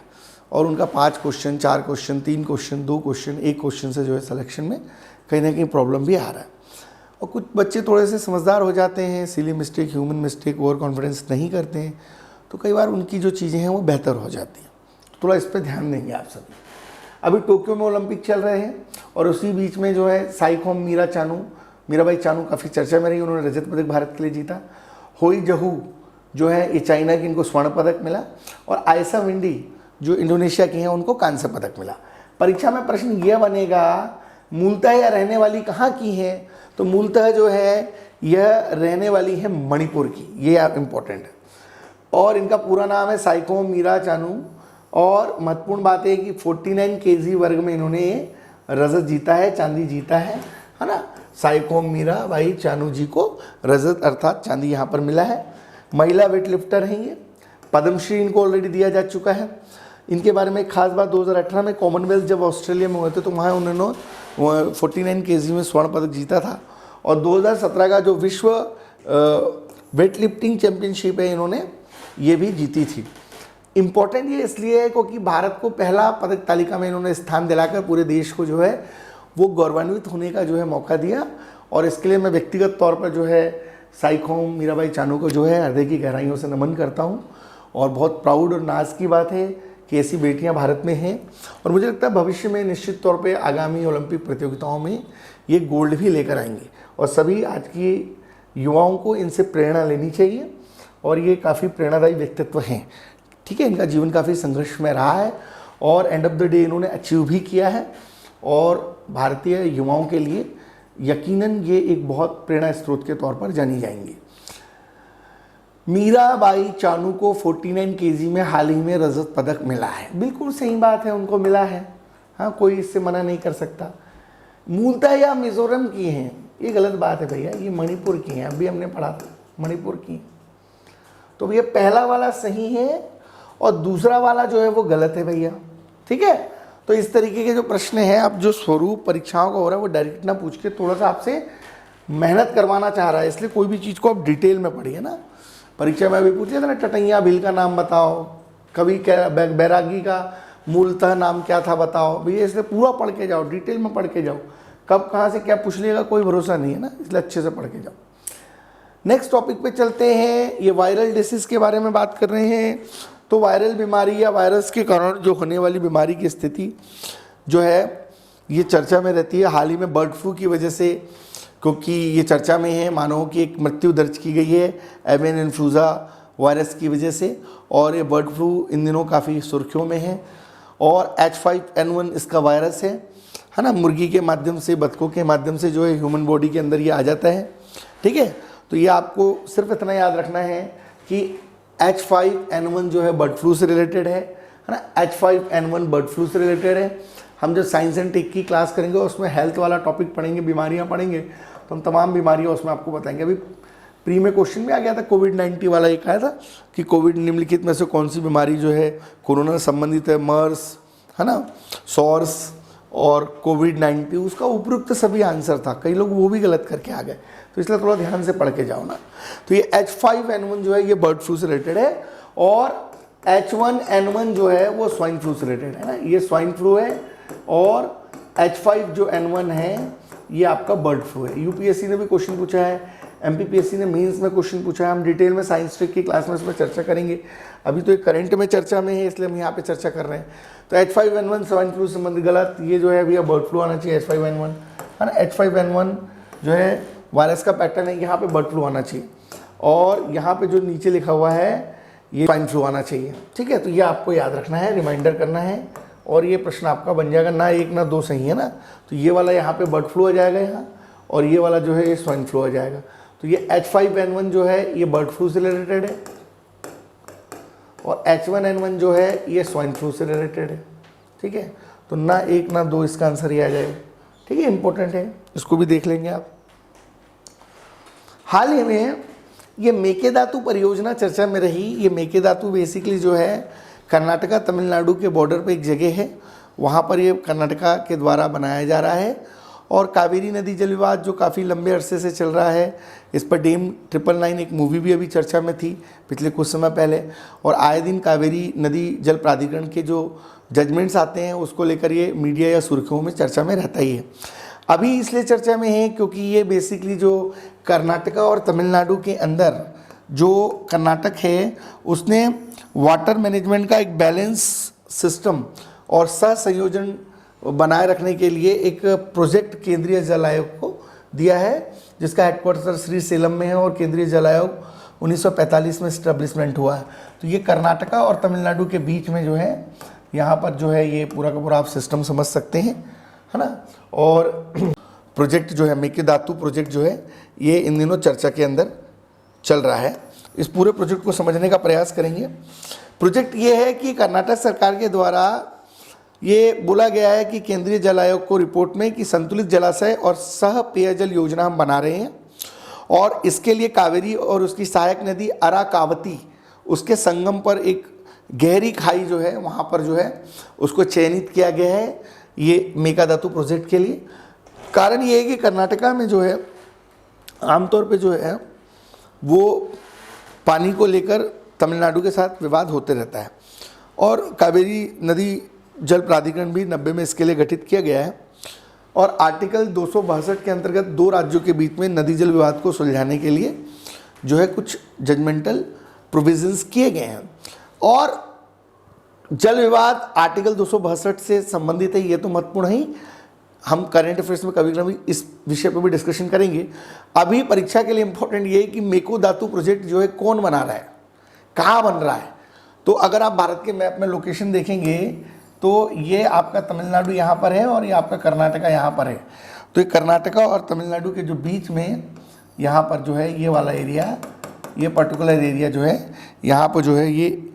और उनका 5 question, 4 question, 3 question, 2 question, 1 question से जो है सिलेक्शन में कहीं ना कहीं प्रॉब्लम भी आ रहा है। और कुछ बच्चे थोड़े से समझदार हो जाते हैं, silly mistake, human mistake, over confidence नहीं करते हैं, तो कई बार उनकी जो चीज़ें हैं वो बेहतर हो जाती हैं। तो थोड़ा इस पर ध्यान देंगे आप सभी। अभी टोक्यो में ओलंपिक चल रहे हैं और उसी बीच में जो है साइखोम मीराबाई चानू काफ़ी चर्चा में रही, उन्होंने रजत पदक भारत के लिए जीता। होई जहू जो है ये चाइना की, इनको स्वर्ण पदक मिला, और आयशा विंडी जो इंडोनेशिया की हैं उनको कांस्य पदक मिला। परीक्षा में प्रश्न यह बनेगा मूलतः यह रहने वाली कहाँ की है, तो मूलतः जो है यह रहने वाली है मणिपुर की, ये आप इम्पोर्टेंट है। और इनका पूरा नाम है साइखोम मीरा चानू, और महत्वपूर्ण बात है कि 49 kg वर्ग में इन्होंने रजत जीता है, चांदी जीता है ना। साइखोम मीराबाई चानू जी को रजत अर्थात चांदी यहाँ पर मिला है। महिला वेट लिफ्टर हैं ये, पद्मश्री इनको ऑलरेडी दिया जा चुका है। इनके बारे में एक खास बात, 2018 में कॉमनवेल्थ जब ऑस्ट्रेलिया में हुए थे तो वहाँ उन्होंने 49 kg में स्वर्ण पदक जीता था, और 2017 का जो विश्व वेट लिफ्टिंग चैम्पियनशिप है इन्होंने ये भी जीती थी। इम्पॉर्टेंट ये इसलिए है क्योंकि भारत को पहला पदक तालिका में इन्होंने स्थान दिलाकर पूरे देश को जो है वो गौरवान्वित होने का जो है मौका दिया, और इसके लिए मैं व्यक्तिगत तौर पर जो है साइखोम मीराबाई चानू को जो है हृदय की गहराइयों से नमन करता हूँ। और बहुत प्राउड और नाज की बात है कि ऐसी बेटियां भारत में हैं, और मुझे लगता है भविष्य में निश्चित तौर पे आगामी ओलंपिक प्रतियोगिताओं में ये गोल्ड भी लेकर आएंगे, और सभी आज की युवाओं को इनसे प्रेरणा लेनी चाहिए, और ये काफ़ी प्रेरणादायी व्यक्तित्व हैं। ठीक है, इनका जीवन काफ़ी संघर्ष में रहा है और एंड ऑफ द डे इन्होंने अचीव भी किया है, और भारतीय युवाओं के लिए यकीनन ये एक बहुत प्रेरणा स्रोत के तौर पर जानी जाएंगी। मीराबाई चानू को 49 kg में हाल ही में रजत पदक मिला है, बिल्कुल सही बात है, उनको मिला है, हाँ कोई इससे मना नहीं कर सकता। मूलतः या मिजोरम की हैं, ये गलत बात है भैया, ये मणिपुर की हैं, अभी हमने पढ़ा था मणिपुर की। तो भैया पहला वाला सही है और दूसरा वाला जो है वो गलत है भैया, ठीक है। तो इस तरीके के जो प्रश्न हैं, अब जो स्वरूप परीक्षाओं का हो रहा है वो डायरेक्ट ना पूछ के थोड़ा सा आपसे मेहनत करवाना चाह रहा है, इसलिए कोई भी चीज़ को आप डिटेल में पढ़िए ना। परीक्षा में अभी पूछिए था ना, टटैया भील का नाम बताओ, कभी क्या बैरागी का मूलतः नाम क्या था बताओ भैया, इसलिए पूरा पढ़ के जाओ, डिटेल में पढ़ के जाओ, कब कहाँ से क्या पूछ लेगा कोई भरोसा नहीं है ना, इसलिए अच्छे से पढ़ के जाओ। नेक्स्ट टॉपिक पे चलते हैं, ये वायरल डिसीज़ के बारे में बात कर रहे हैं। तो वायरल बीमारी या वायरस के कारण जो होने वाली बीमारी की स्थिति जो है ये चर्चा में रहती है। हाल ही में बर्ड फ्लू की वजह से, क्योंकि ये चर्चा में है, मानवों की एक मृत्यु दर्ज की गई है एवियन इन्फ्लूज़ा वायरस की वजह से, और ये बर्ड फ्लू इन दिनों काफ़ी सुर्खियों में है। और H5N1 इसका वायरस है ना, मुर्गी के माध्यम से, बतखों के माध्यम से जो है ह्यूमन बॉडी के अंदर ये आ जाता है। ठीक है, तो ये आपको सिर्फ इतना याद रखना है कि H5N1 जो है बर्ड फ्लू से रिलेटेड है ना, H5N1 बर्ड फ्लू से रिलेटेड है। हम जब साइंस एंड टेक की क्लास करेंगे उसमें हेल्थ वाला टॉपिक पढ़ेंगे, बीमारियां पढ़ेंगे, तो हम तमाम बीमारियां उसमें आपको बताएंगे। अभी प्री में क्वेश्चन में आ गया था, कोविड-19 वाला एक आया था कि कोविड निम्नलिखित में से कौन सी बीमारी जो है कोरोना से संबंधित है, मर्स है ना, सॉर्स और कोविड-19, उसका उपयुक्त सभी आंसर था। कई लोग वो भी गलत करके आ गए, तो इसलिए थोड़ा ध्यान से पढ़ के जाओ ना। तो ये H5N1 जो है ये बर्ड फ्लू से रिलेटेड है, और H1N1 जो है वो स्वाइन फ्लू से रिलेटेड है ना, ये स्वाइन फ्लू है, और H5 जो N1 है ये आपका बर्ड फ्लू है। यूपीएससी ने भी क्वेश्चन पूछा है, एमपीपीएससी ने मेंस में क्वेश्चन पूछा है। हम डिटेल में साइंस टेक की क्लास में इसमें चर्चा करेंगे, अभी तो ये करंट में चर्चा में है इसलिए हम यहाँ पे चर्चा कर रहे हैं। तो H5N1 स्वाइन फ्लू से संबंधित गलत, ये जो है भैया बर्ड फ्लू आना चाहिए H5N1 है ना। H5N1 जो है वायरस का पैटर्न है, यहाँ पे बर्ड फ्लू आना चाहिए, और यहाँ पे जो नीचे लिखा हुआ है ये स्वाइन फ्लू आना चाहिए। ठीक है, तो ये आपको याद रखना है, रिमाइंडर करना है, और ये प्रश्न आपका बन जाएगा ना एक ना दो सही है ना। तो ये वाला यहाँ पे बर्ड फ्लू आ जाएगा यहाँ, और ये वाला जो है ये स्वाइन फ्लू आ जाएगा। तो ये H5N1 जो है ये बर्ड फ्लू से रिलेटेड है, और H1N1 जो है ये स्वाइन फ्लू से रिलेटेड है। ठीक है, तो ना एक ना दो इसका आंसर ये आ जाएगा। ठीक है, इंपॉर्टेंट है, इसको भी देख लेंगे आप। हाल ही में ये मेकेदातु परियोजना चर्चा में रही। ये मेकेदातु बेसिकली जो है कर्नाटका तमिलनाडु के बॉर्डर पे एक जगह है, वहाँ पर ये कर्नाटका के द्वारा बनाया जा रहा है, और कावेरी नदी जल विवाद जो काफ़ी लंबे अरसे से चल रहा है, इस पर डेम 999 एक मूवी भी अभी चर्चा में थी पिछले कुछ समय पहले, और आए दिन कावेरी नदी जल प्राधिकरण के जो जजमेंट्स आते हैं उसको लेकर ये मीडिया या सुर्खियों में चर्चा में रहता ही है। अभी इसलिए चर्चा में है क्योंकि ये बेसिकली जो कर्नाटका और तमिलनाडु के अंदर जो कर्नाटक है उसने वाटर मैनेजमेंट का एक बैलेंस सिस्टम और सहसंयोजन बनाए रखने के लिए एक प्रोजेक्ट केंद्रीय जल आयोग को दिया है, जिसका हेडक्वार्टर श्री सेलम में है, और केंद्रीय जल आयोग 1945 में स्टैब्लिशमेंट हुआ है। तो ये कर्नाटका और तमिलनाडु के बीच में जो है यहाँ पर जो है ये पूरा का पूरा आप सिस्टम समझ सकते हैं है ना। और प्रोजेक्ट जो है मेकेदातु प्रोजेक्ट जो है ये इन दिनों चर्चा के अंदर चल रहा है। इस पूरे प्रोजेक्ट को समझने का प्रयास करेंगे। प्रोजेक्ट ये है कि कर्नाटक सरकार के द्वारा ये बोला गया है कि केंद्रीय जल आयोग को रिपोर्ट में कि संतुलित जलाशय और सह पेयजल योजना हम बना रहे हैं, और इसके लिए कावेरी और उसकी सहायक नदी अराकावती उसके संगम पर एक गहरी खाई जो है वहाँ पर जो है उसको चयनित किया गया है ये मेकेदातु प्रोजेक्ट के लिए। कारण ये है कि कर्नाटका में जो है आमतौर पे जो है वो पानी को लेकर तमिलनाडु के साथ विवाद होते रहता है, और कावेरी नदी जल प्राधिकरण भी 90 में इसके लिए गठित किया गया है, और आर्टिकल 262 के अंतर्गत दो राज्यों के बीच में नदी जल विवाद को सुलझाने के लिए जो है कुछ जजमेंटल प्रोविजंस किए गए हैं। और जल विवाद आर्टिकल 262 से संबंधित है, ये तो महत्वपूर्ण है। हम करंट अफेयर्स में कभी कभी इस विषय पर भी डिस्कशन करेंगे। अभी परीक्षा के लिए इंपॉर्टेंट ये है कि मेकेदातु प्रोजेक्ट जो है कौन बना रहा है, कहाँ बन रहा है। तो अगर आप भारत के मैप में लोकेशन देखेंगे तो ये आपका तमिलनाडु यहाँ पर है और ये आपका कर्नाटका यहाँ पर है। तो ये कर्नाटका और तमिलनाडु के जो बीच में यहाँ पर जो है ये वाला एरिया, ये पर्टिकुलर एरिया जो है यहाँ पर जो है ये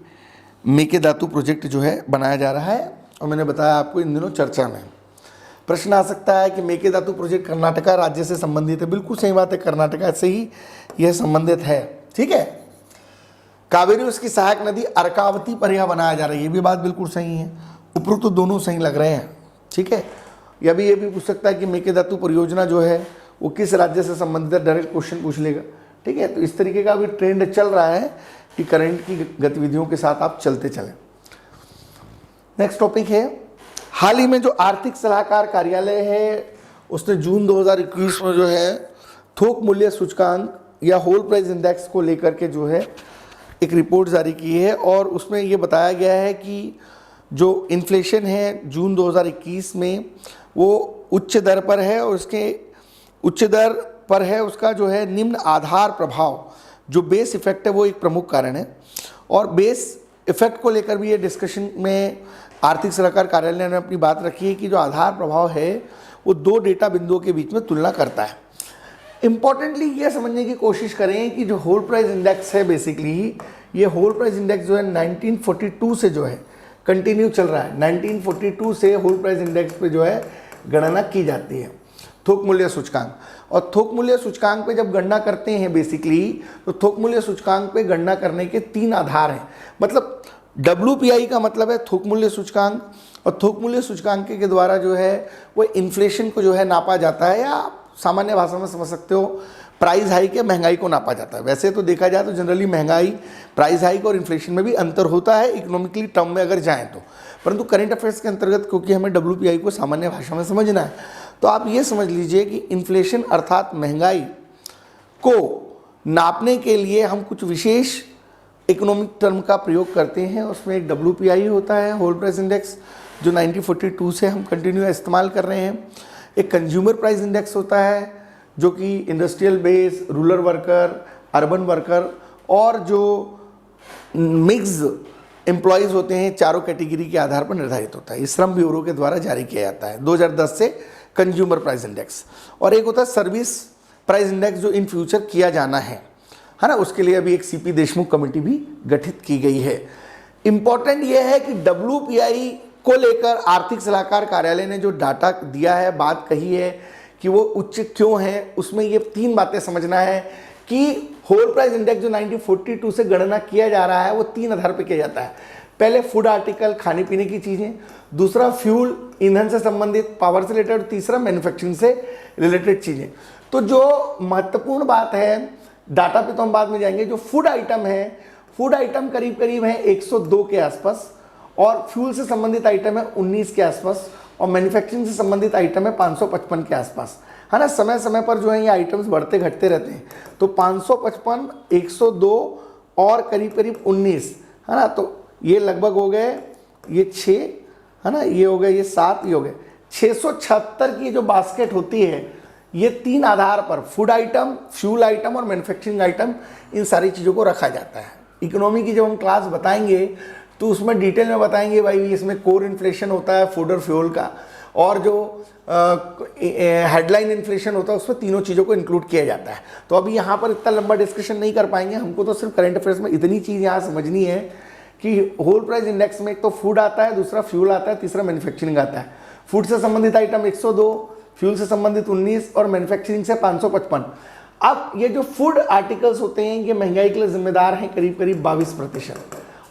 मेकेदातु प्रोजेक्ट जो है बनाया जा रहा है। और मैंने बताया आपको इन दिनों चर्चा में प्रश्न आ सकता है कि मेकेदातु प्रोजेक्ट कर्नाटका राज्य से संबंधित है। बिल्कुल सही बात है, कर्नाटका से ही यह संबंधित है। ठीक है, कावेरी उसकी सहायक नदी अरकावती पर यह बनाया जा रहा है, ये भी बात बिल्कुल सही है। उपरोक्त तो दोनों सही लग रहे हैं। ठीक है, या भी ये भी पूछ सकता है कि मेकेदातु परियोजना जो है वो किस राज्य से संबंधित है, डायरेक्ट क्वेश्चन पूछ लेगा। ठीक है, तो इस तरीके का भी ट्रेंड चल रहा है कि करंट की गतिविधियों के साथ आप चलते चलें। नेक्स्ट टॉपिक है, हाल ही में जो आर्थिक सलाहकार कार्यालय है उसने जून 2021 में जो है थोक मूल्य सूचकांक या होल प्राइस इंडेक्स को लेकर के जो है एक रिपोर्ट जारी की है, और उसमें ये बताया गया है कि जो इन्फ्लेशन है जून 2021 में वो उच्च दर पर है, और उसके उच्च दर पर है उसका जो है निम्न आधार प्रभाव, जो बेस इफेक्ट है वो एक प्रमुख कारण है। और बेस इफेक्ट को लेकर भी ये डिस्कशन में आर्थिक सलाहकार कार्यालय ने अपनी बात रखी है कि जो आधार प्रभाव है वो दो डेटा बिंदुओं के बीच में तुलना करता है। इम्पॉर्टेंटली ये समझने की कोशिश करें कि जो होल प्राइस इंडेक्स है, बेसिकली ये होल प्राइस इंडेक्स जो है 1942 से जो है कंटिन्यू चल रहा है। 1942 से होल प्राइस इंडेक्स पे जो है गणना की जाती है, थोक मूल्य सूचकांक। और थोक मूल्य सूचकांक पे जब गणना करते हैं बेसिकली, तो थोक मूल्य सूचकांक पे गणना करने के 3 आधार हैं। मतलब WPI का मतलब है थोक मूल्य सूचकांक, और थोक मूल्य सूचकांक के द्वारा जो है वो इन्फ्लेशन को जो है नापा जाता है, या सामान्य भाषा में समझ सकते हो प्राइस हाइक या महंगाई को नापा जाता है। वैसे तो देखा जाए तो जनरली महंगाई, प्राइस हाइक और इन्फ्लेशन में भी अंतर होता है इकोनॉमिकली टर्म में अगर जाएं तो, परंतु करंट अफेयर्स के अंतर्गत क्योंकि हमें WPI को सामान्य भाषा में समझना है, तो आप ये समझ लीजिए कि इन्फ्लेशन अर्थात महंगाई को नापने के लिए हम कुछ विशेष इकोनॉमिक टर्म का प्रयोग करते हैं। उसमें एक WPI होता है, होल प्राइस इंडेक्स, जो 1942 से हम कंटिन्यू इस्तेमाल कर रहे हैं। एक कंज्यूमर प्राइस इंडेक्स होता है जो कि industrial base, rural worker, urban worker और जो मिक्स एम्प्लॉयज़ होते हैं, चारों कैटेगरी के आधार पर निर्धारित होता है। ये श्रम ब्यूरो के द्वारा जारी किया जाता है 2010 से कंज्यूमर प्राइस इंडेक्स। और एक होता है सर्विस प्राइस इंडेक्स, जो इन फ्यूचर किया जाना है ना। उसके लिए अभी एक CP देशमुख कमेटी भी गठित की गई है। इम्पॉर्टेंट ये है कि WPI को लेकर आर्थिक सलाहकार कार्यालय ने जो डाटा दिया है, बात कही है कि वो उच्च क्यों है, उसमें ये 3 बातें समझना है कि होल प्राइस इंडेक्स जो 1942 से गणना किया जा रहा है वो 3 आधार पर किया जाता है। पहले फूड आर्टिकल, खाने पीने की चीज़ें, दूसरा फ्यूल, ईंधन से संबंधित, पावर से रिलेटेड, तीसरा मैन्युफैक्चरिंग से रिलेटेड चीज़ें। तो जो महत्वपूर्ण बात है, डाटा पे तो हम बाद में जाएंगे, जो फूड आइटम है, फूड आइटम करीब करीब है 102 के आसपास, और फ्यूल से संबंधित आइटम है 19 के आसपास, और मैन्युफैक्चरिंग से संबंधित आइटम है 555 के आसपास, है ना। समय समय पर जो है ये आइटम्स बढ़ते घटते रहते हैं, तो 555, 102 और करीब करीब 19, है ना। तो ये लगभग हो गए, ये 6, है ना, ये हो गए, ये 7, ये हो गए 676 की जो बास्केट होती है, ये 3 आधार पर फूड आइटम, फ्यूल आइटम और मैन्युफैक्चरिंग आइटम, इन सारी चीज़ों को रखा जाता है। इकोनॉमी की जब हम क्लास बताएंगे तो उसमें डिटेल में बताएंगे भाई, इसमें कोर इन्फ्लेशन होता है फूड और फ्यूल का, और जो हेडलाइन इन्फ्लेशन होता है उसमें तीनों चीज़ों को इंक्लूड किया जाता है। तो अभी यहाँ पर इतना लंबा डिस्कशन नहीं कर पाएंगे, हमको तो सिर्फ करंट अफेयर्स में इतनी चीज़ यहाँ समझनी है कि होल प्राइस इंडेक्स में एक तो फूड आता है, दूसरा फ्यूल आता है, तीसरा मैन्युफैक्चरिंग आता है। फूड से संबंधित आइटम 102, फ्यूल से संबंधित 19 और मैन्युफैक्चरिंग से 555। अब ये जो फूड आर्टिकल्स होते हैं ये महंगाई के लिए जिम्मेदार हैं करीब करीब 22%,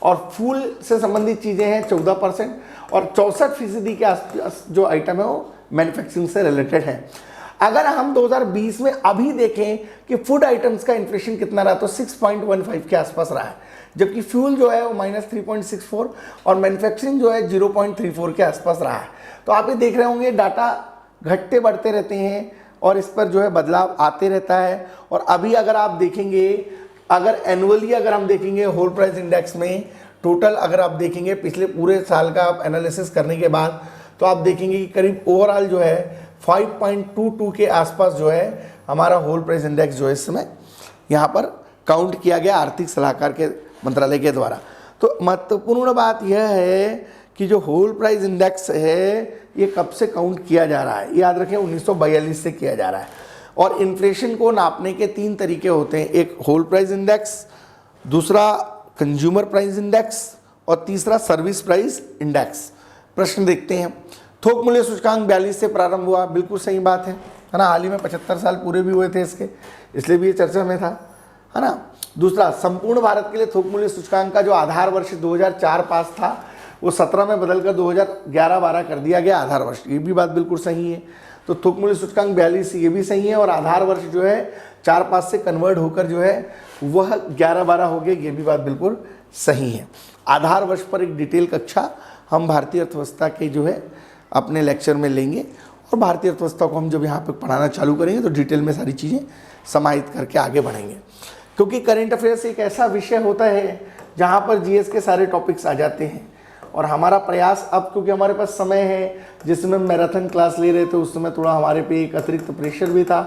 और फूल से संबंधित चीज़ें हैं 14%, और 64% के आसपास जो आइटम है वो मैन्युफैक्चरिंग से रिलेटेड है। अगर हम 2020 में अभी देखें कि फूड आइटम्स का इन्फ्लेशन कितना रहा, तो 6.15 के आसपास रहा है, जबकि फ्यूल जो है वो -3.64 और मैन्युफैक्चरिंग जो है 0.34 के आसपास रहा है। तो आप ये देख रहे होंगे डाटा घटते बढ़ते रहते हैं और इस पर जो है बदलाव आते रहता है। और अभी अगर आप देखेंगे, अगर एनुअली अगर हम देखेंगे होल प्राइस इंडेक्स में टोटल अगर आप देखेंगे पिछले पूरे साल का आप एनालिसिस करने के बाद, तो आप देखेंगे कि करीब ओवरऑल जो है 5.22 के आसपास जो है हमारा होल प्राइस इंडेक्स जो है इस समय यहाँ पर काउंट किया गया आर्थिक सलाहकार के मंत्रालय के द्वारा। तो महत्वपूर्ण बात यह है कि जो होल प्राइस इंडेक्स है ये कब से काउंट किया जा रहा है, याद रखें 1942 से किया जा रहा है। और इन्फ्लेशन को नापने के 3 तरीके होते हैं, एक होल प्राइस इंडेक्स, दूसरा कंज्यूमर प्राइस इंडेक्स और तीसरा सर्विस प्राइस इंडेक्स। प्रश्न देखते हैं। थोक मूल्य सूचकांक 42 से प्रारंभ हुआ, बिल्कुल सही बात है ना। हाल ही में 75 साल पूरे भी हुए थे इसके, इसलिए भी ये चर्चा में था, है ना। दूसरा, संपूर्ण भारत के लिए थोक मूल्य सूचकांक का जो आधार वर्ष 2004 पास था वो 17 में बदलकर 2011-12 कर दिया गया आधार वर्ष, ये भी बात बिल्कुल सही है। तो थोक मूल्य सूचकांक 42 ये भी सही है, और आधार वर्ष जो है 4-5 से कन्वर्ट होकर जो है वह 11-12 हो गया, ये भी बात बिल्कुल सही है। आधार वर्ष पर एक डिटेल कक्षा हम भारतीय अर्थव्यवस्था के जो है अपने लेक्चर में लेंगे, और भारतीय अर्थव्यवस्था को हम जब यहाँ पर पढ़ाना चालू करेंगे तो डिटेल में सारी चीज़ें समाहित करके आगे बढ़ेंगे। क्योंकि करंट अफेयर्स एक ऐसा विषय होता है जहाँ पर जीएस के सारे टॉपिक्स आ जाते हैं, और हमारा प्रयास अब, क्योंकि हमारे पास समय है, जिसमें मैराथन क्लास ले रहे थे उस समय थोड़ा हमारे पे एक अतिरिक्त प्रेशर भी था,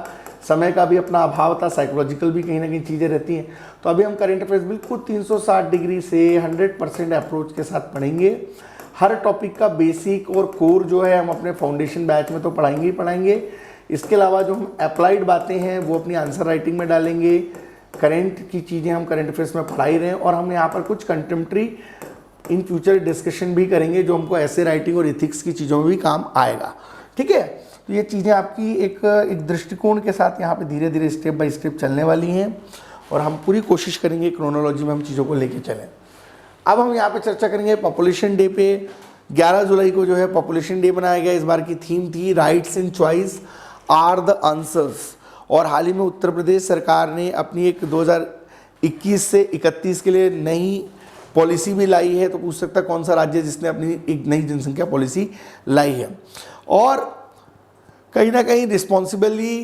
समय का भी अपना अभाव था, साइकोलॉजिकल भी कहीं ना कहीं चीज़ें रहती हैं। तो अभी हम करंट अफेयर्स बिल्कुल 360 डिग्री से 100% अप्रोच के साथ पढ़ेंगे। हर टॉपिक का बेसिक और कोर जो है हम अपने फाउंडेशन बैच में तो पढ़ाएंगे ही पढ़ाएंगे। इसके अलावा जो हम अप्लाइड बातें हैं वो अपनी आंसर राइटिंग में डालेंगे। करंट की चीज़ें हम करंट अफेयर्स में पढ़ा ही रहे हैं, और हम यहाँ पर कुछ कंटेम्प्ट्री इन फ्यूचर डिस्कशन भी करेंगे जो हमको ऐसे राइटिंग और इथिक्स की चीज़ों में भी काम आएगा। ठीक है, तो ये चीज़ें आपकी एक दृष्टिकोण के साथ यहाँ पे धीरे धीरे स्टेप बाय स्टेप चलने वाली हैं, और हम पूरी कोशिश करेंगे क्रोनोलॉजी में हम चीज़ों को लेके चलें। अब हम यहाँ पे चर्चा करेंगे पॉपुलेशन डे पे। 11 जुलाई को जो है पॉपुलेशन डे मनाया गया। इस बार की थीम थी rights in choice are the answers. और हाल ही में उत्तर प्रदेश सरकार ने अपनी एक 2021 से 31 के लिए नई पॉलिसी भी लाई है। तो पूछ सकता है कौन सा राज्य है जिसने अपनी एक नई जनसंख्या पॉलिसी लाई है। और कहीं ना कहीं responsibly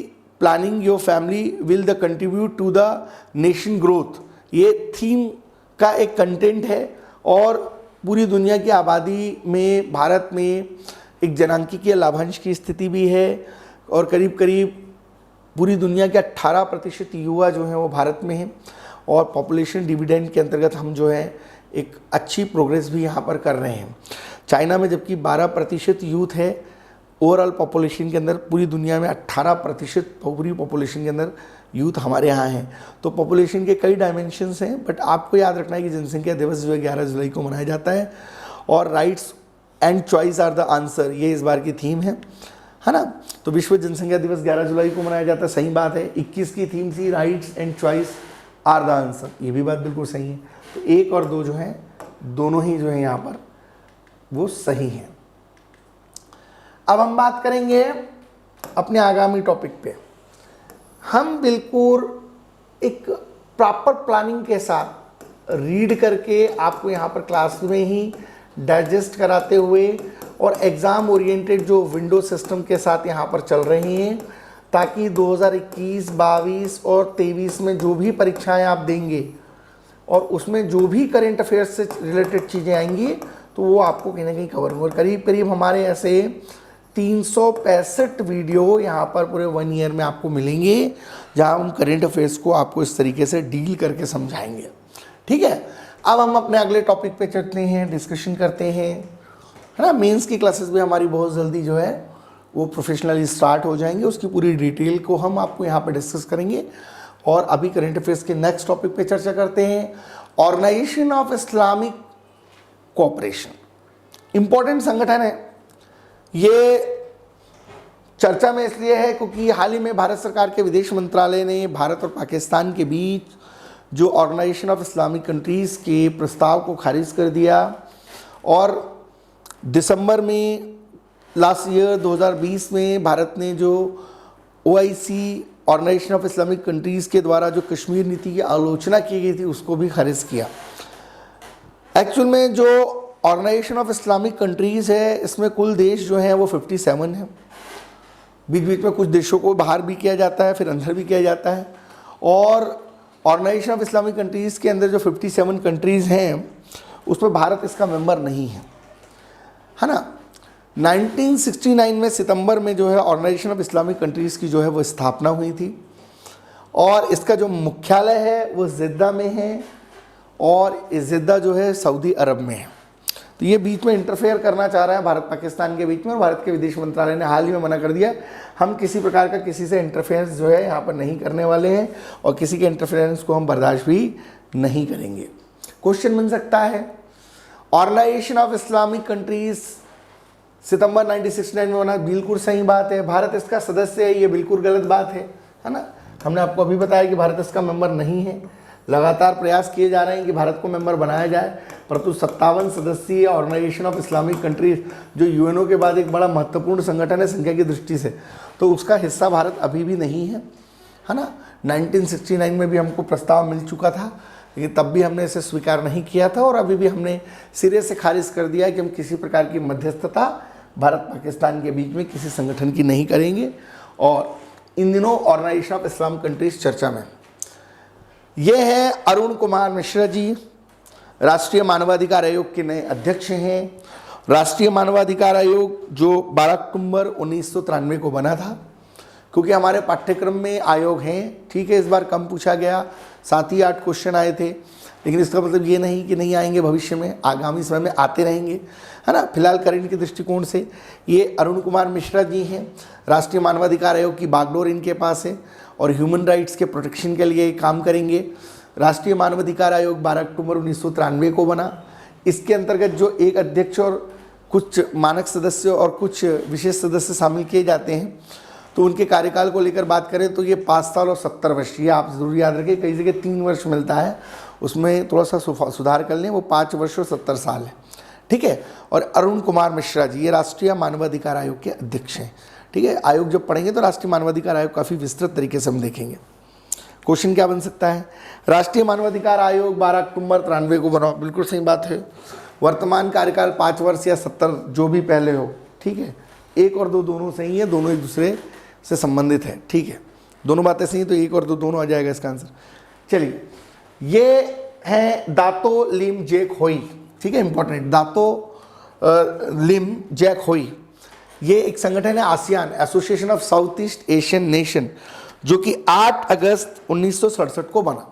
planning your family will the contribute to the nation growth, ये थीम का एक कंटेंट है। और पूरी दुनिया की आबादी में भारत में एक जनांकीय लाभांश की स्थिति भी है, और करीब करीब पूरी दुनिया के 18% युवा जो हैं वो भारत में हैं। और पॉपुलेशन डिविडेंड के अंतर्गत हम जो है एक अच्छी प्रोग्रेस भी यहाँ पर कर रहे हैं। चाइना में जबकि 12% यूथ है ओवरऑल पॉपुलेशन के अंदर, पूरी दुनिया में 18% पूरी पॉपुलेशन के अंदर यूथ हमारे यहाँ हैं। तो पॉपुलेशन के कई डायमेंशंस हैं, बट आपको याद रखना है कि जनसंख्या दिवस जो है 11 जुलाई को मनाया जाता है। और rights and choice are the answer, ये इस बार की थीम है ना। तो विश्व जनसंख्या दिवस 11 जुलाई को मनाया जाता है, सही बात है। 21 की थीम थी rights and choice are the answer, ये भी बात बिल्कुल सही है। तो 1 और 2 जो हैं दोनों ही जो है यहाँ पर वो सही हैं। अब हम बात करेंगे अपने आगामी टॉपिक पे। हम बिल्कुल एक प्रॉपर प्लानिंग के साथ रीड करके आपको यहाँ पर क्लास में ही डाइजेस्ट कराते हुए और एग्ज़ाम ओरिएंटेड जो विंडो सिस्टम के साथ यहाँ पर चल रही हैं, ताकि 2021, 22 और 23 में जो भी परीक्षाएं आप देंगे और उसमें जो भी करेंट अफेयर्स से रिलेटेड चीज़ें आएंगी तो वो आपको कहीं ना कहीं कवर होंगे। करीब करीब हमारे ऐसे 365 वीडियो यहाँ पर पूरे 1 ईयर में आपको मिलेंगे, जहाँ हम करेंट अफेयर्स को आपको इस तरीके से डील करके समझाएंगे। ठीक है, अब हम अपने अगले टॉपिक पे चलते हैं, डिस्कशन करते हैं, है ना। मेंस की क्लासेस भी हमारी बहुत जल्दी जो है वो प्रोफेशनली स्टार्ट हो जाएंगे, उसकी पूरी डिटेल को हम आपको यहाँ पे डिस्कस करेंगे। और अभी करेंट अफेयर्स के नेक्स्ट टॉपिक पे चर्चा करते हैं, Organization of Islamic Cooperation. Important संगठन है ये, चर्चा में इसलिए है क्योंकि हाल ही में भारत सरकार के विदेश मंत्रालय ने भारत और पाकिस्तान के बीच जो ऑर्गेनाइजेशन ऑफ इस्लामिक कंट्रीज़ के प्रस्ताव को खारिज कर दिया। और दिसंबर में लास्ट ईयर 2020 में भारत ने जो OIC Organization of Islamic Countries के द्वारा जो कश्मीर नीति की आलोचना की गई थी उसको भी खारिज किया। एक्चुअल में जो ऑर्गेनाइजेशन ऑफ इस्लामिक कंट्रीज़ है इसमें कुल देश जो हैं वो 57 हैं। बीच बीच में कुछ देशों को बाहर भी किया जाता है, फिर अंदर भी किया जाता है। और ऑर्गेनाइजेशन ऑफ इस्लामिक कंट्रीज़ के अंदर जो 57 कंट्रीज़ हैं उसमें भारत इसका मेंबर नहीं है ना। 1969 में सितंबर में जो है ऑर्गेनाइजेशन ऑफ इस्लामिक कंट्रीज़ की जो है वो स्थापना हुई थी, और इसका जो मुख्यालय है वो जिद्दा में है, और जिद्दा जो है सऊदी अरब में है। तो ये बीच में इंटरफेयर करना चाह रहा है भारत पाकिस्तान के बीच में, और भारत के विदेश मंत्रालय ने हाल ही में मना कर दिया, हम किसी प्रकार का किसी से इंटरफेरेंस जो है यहाँ पर नहीं करने वाले हैं, और किसी के इंटरफेरेंस को हम बर्दाश्त भी नहीं करेंगे। क्वेश्चन बन सकता है, ऑर्गेनाइजेशन ऑफ इस्लामिक कंट्रीज़ सितंबर 1969 में बना, बिल्कुल सही बात है। भारत इसका सदस्य है, ये बिल्कुल गलत बात है ना। हमने आपको अभी बताया कि भारत इसका मेंबर नहीं है। लगातार प्रयास किए जा रहे हैं कि भारत को मेंबर बनाया जाए, परंतु 57 सदस्यीय ऑर्गेनाइजेशन ऑफ इस्लामिक कंट्रीज जो UNO के बाद एक बड़ा महत्वपूर्ण संगठन है संख्या की दृष्टि से, तो उसका हिस्सा भारत अभी भी नहीं है ना। 1969 में भी हमको प्रस्ताव मिल चुका था, लेकिन तब भी हमने इसे स्वीकार नहीं किया था, और अभी भी हमने सिरे से खारिज कर दिया कि हम किसी प्रकार की मध्यस्थता भारत पाकिस्तान के बीच में किसी संगठन की नहीं करेंगे। और इन दिनों ऑर्गेनाइजेशन ऑफ इस्लामिक कंट्रीज चर्चा में ये है अरुण कुमार मिश्रा जी, राष्ट्रीय मानवाधिकार आयोग के नए अध्यक्ष हैं। राष्ट्रीय मानवाधिकार आयोग जो 12 अक्टूबर 1993 को बना था, क्योंकि हमारे पाठ्यक्रम में आयोग हैं, ठीक है। इस बार कम पूछा गया, 7 ही 8 क्वेश्चन आए थे, लेकिन इसका मतलब ये नहीं कि नहीं आएंगे, भविष्य में आगामी समय में आते रहेंगे, है ना। फिलहाल करंट के दृष्टिकोण से ये अरुण कुमार मिश्रा जी हैं, राष्ट्रीय मानवाधिकार आयोग की बागडोर इनके पास है और ह्यूमन राइट्स के प्रोटेक्शन के लिए काम करेंगे। राष्ट्रीय मानवाधिकार आयोग 12 अक्टूबर 1993 को बना। इसके अंतर्गत जो एक अध्यक्ष और कुछ मानक सदस्य और कुछ विशेष सदस्य शामिल किए जाते हैं। तो उनके कार्यकाल को लेकर बात करें तो ये 5 साल और 70 वर्ष, ये आप ज़रूर याद रखें। कई जगह 3 वर्ष मिलता है, उसमें थोड़ा सा सुधार कर लें, वो 5 वर्ष और 70 साल है, ठीक है। और अरुण कुमार मिश्रा जी ये राष्ट्रीय मानवाधिकार आयोग के अध्यक्ष हैं, ठीक है। आयोग जब पढ़ेंगे तो राष्ट्रीय मानवाधिकार आयोग काफ़ी विस्तृत तरीके से हम देखेंगे। क्वेश्चन क्या बन सकता है, राष्ट्रीय मानवाधिकार आयोग 12 अक्टूबर 93 को बना, बिल्कुल सही बात है। वर्तमान कार्यकाल 5 वर्ष या 70 जो भी पहले हो, ठीक है। 1 और 2 दोनों सही है, दोनों एक दूसरे से संबंधित है, ठीक है। दोनों बातें सही, तो 1 और 2 दोनों आ जाएगा इसका आंसर। चलिए, ये है दातो लिम जैक होई, ठीक है, इंपॉर्टेंट। दातो लिम जैक होई ये एक संगठन है, ASEAN association of south east Asian nation, जो कि 8 अगस्त 1967 को बना।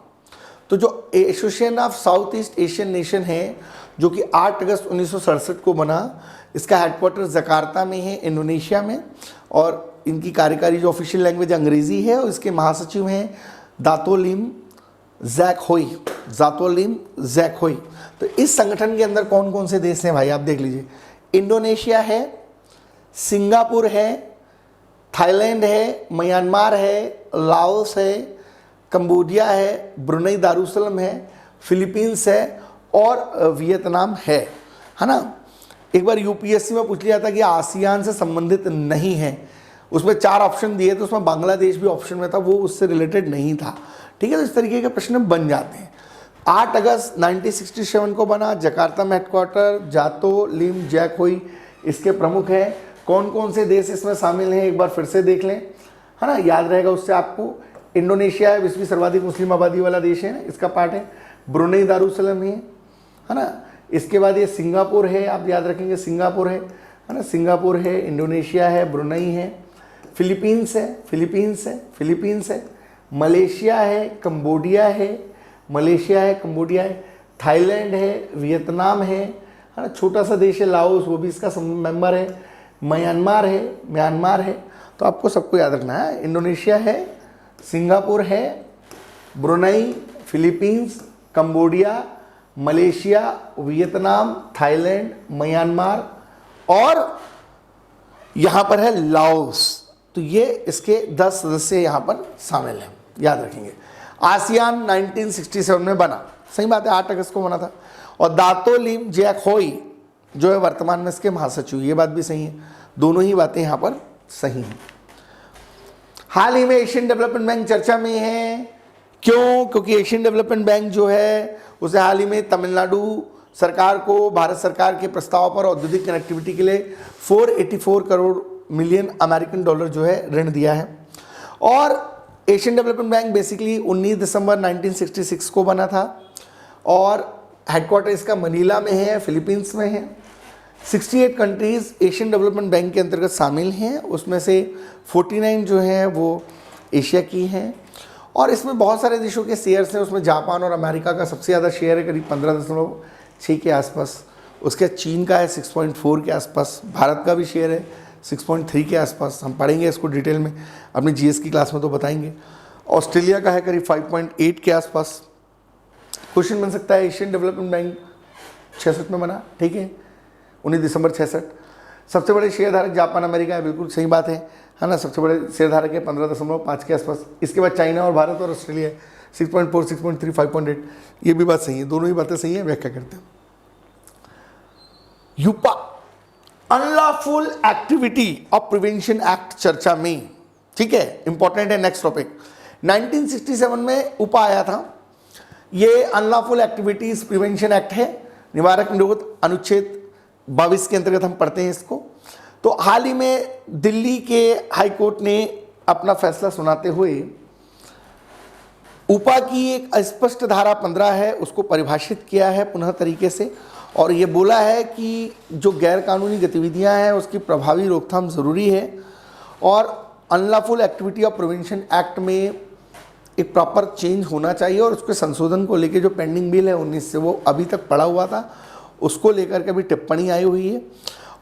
तो जो association of south east Asian nation है, जो कि 8 अगस्त 1967 को बना, इसका हेडक्वार्टर जकार्ता में है, इंडोनेशिया में, और इनकी कार्यकारी जो ऑफिशियल लैंग्वेज अंग्रेजी है, और इसके महासचिव हैं दातो लिम जैक होई, दातो लिम जैक होई। तो इस संगठन के अंदर कौन कौन से देश हैं भाई, आप देख लीजिए। इंडोनेशिया है, सिंगापुर है, थाईलैंड है, म्यांमार है, लाओस है, कंबोडिया है, ब्रुनई दारुसलाम है, फिलीपींस है और वियतनाम है ना। एक बार यूपीएससी में पूछ लिया था कि आसियान से संबंधित नहीं है, उसमें 4 ऑप्शन दिए थे, उसमें बांग्लादेश भी ऑप्शन में था, वो उससे रिलेटेड नहीं था, ठीक है। तो इस तरीके के प्रश्न बन जाते हैं। 8 अगस्त 1967 को बना, जकार्ता में हेडक्वार्टर, दातो लिम जैक होई इसके प्रमुख हैं। कौन कौन से देश इसमें शामिल हैं एक बार फिर से देख लें, है ना, याद रहेगा उससे आपको। इंडोनेशिया है, विश्व की सर्वाधिक मुस्लिम आबादी वाला देश है, इसका पार्ट है। ब्रुनई दारुसलाम है ना। इसके बाद ये सिंगापुर है, आप याद रखेंगे, सिंगापुर है ना, सिंगापुर है, इंडोनेशिया है, ब्रुनई है, फिलीपींस है, मलेशिया है, कंबोडिया है, मलेशिया है, कंबोडिया है, थाईलैंड है, वियतनाम है ना, छोटा सा देश है लाओस, वो भी इसका मेंबर है, म्यांमार है। तो आपको सबको याद रखना है, इंडोनेशिया है, सिंगापुर है, Brunei, Philippines, Cambodia, Malaysia, Vietnam, Thailand, Myanmar और यहाँ पर है लाओस। तो ये इसके 10 सदस्य यहाँ पर शामिल हैं, याद रखेंगे। आसियान 1967 में बना, सही बात है, 8 अगस्त को बना था। और दातो लिम जैक होई जो है वर्तमान में इसके महासचिव, ये बात भी सही है, दोनों ही बातें यहाँ पर सही हैं। हाल ही में एशियन डेवलपमेंट बैंक चर्चा में है, क्यों? क्योंकि एशियन डेवलपमेंट बैंक जो है उसे हाल ही में तमिलनाडु सरकार को भारत सरकार के प्रस्ताव पर औद्योगिक कनेक्टिविटी के लिए 484 करोड़ मिलियन अमेरिकन डॉलर जो है ऋण दिया है। और एशियन डेवलपमेंट बैंक बेसिकली 19 दिसंबर 1966 को बना था और हेडक्वार्टर इसका मनीला में है, फिलीपींस में है। 68 कंट्रीज़ एशियन डेवलपमेंट बैंक के अंतर्गत शामिल हैं, उसमें से 49 जो हैं वो एशिया की हैं। और इसमें बहुत सारे देशों के शेयर्स हैं, उसमें जापान और अमेरिका का सबसे ज़्यादा शेयर है, करीब 15.6 के आसपास। उसके चीन का है 6.4 के आसपास, भारत का भी शेयर है 6.3 के आसपास। हम पढ़ेंगे इसको डिटेल में अपनी जीएस की क्लास में, तो बताएंगे। ऑस्ट्रेलिया का है करीब 5.8 के आसपास। क्वेश्चन बन सकता है, एशियन डेवलपमेंट बैंक 66 में बना, ठीक है, 19 दिसंबर 66। सबसे बड़े शेयरधारक जापान अमेरिका है, बिल्कुल सही बात है ना। सबसे बड़े शेयरधारक है 15.5 के आसपास। इसके बाद चाइना और भारत और ऑस्ट्रेलिया 6.4, 6.3, 5.8, ये भी बात सही है, दोनों ही बातें सही है। व्याख्या करते हैं। UAPA unlawful activity of prevention act चर्चा में, ठीक है, इंपॉर्टेंट है। नेक्स्ट टॉपिक 1967 में उपा आया था। ये अनलॉफुल एक्टिविटीज प्रिवेंशन एक्ट है, निवारक निरोध अनुच्छेद 22 के अंतर्गत हम पढ़ते हैं इसको। तो हाल ही में दिल्ली के हाई कोर्ट ने अपना फैसला सुनाते हुए उपा की एक अस्पष्ट धारा 15 है उसको परिभाषित किया है पुनः तरीके से, और ये बोला है कि जो गैर कानूनी गतिविधियां हैं उसकी प्रभावी रोकथाम ज़रूरी है। और unlawful activity of prevention act में एक प्रॉपर चेंज होना चाहिए और उसके संशोधन को लेकर जो पेंडिंग बिल है 19 से वो अभी तक पड़ा हुआ था, उसको लेकर के भी टिप्पणी आई हुई है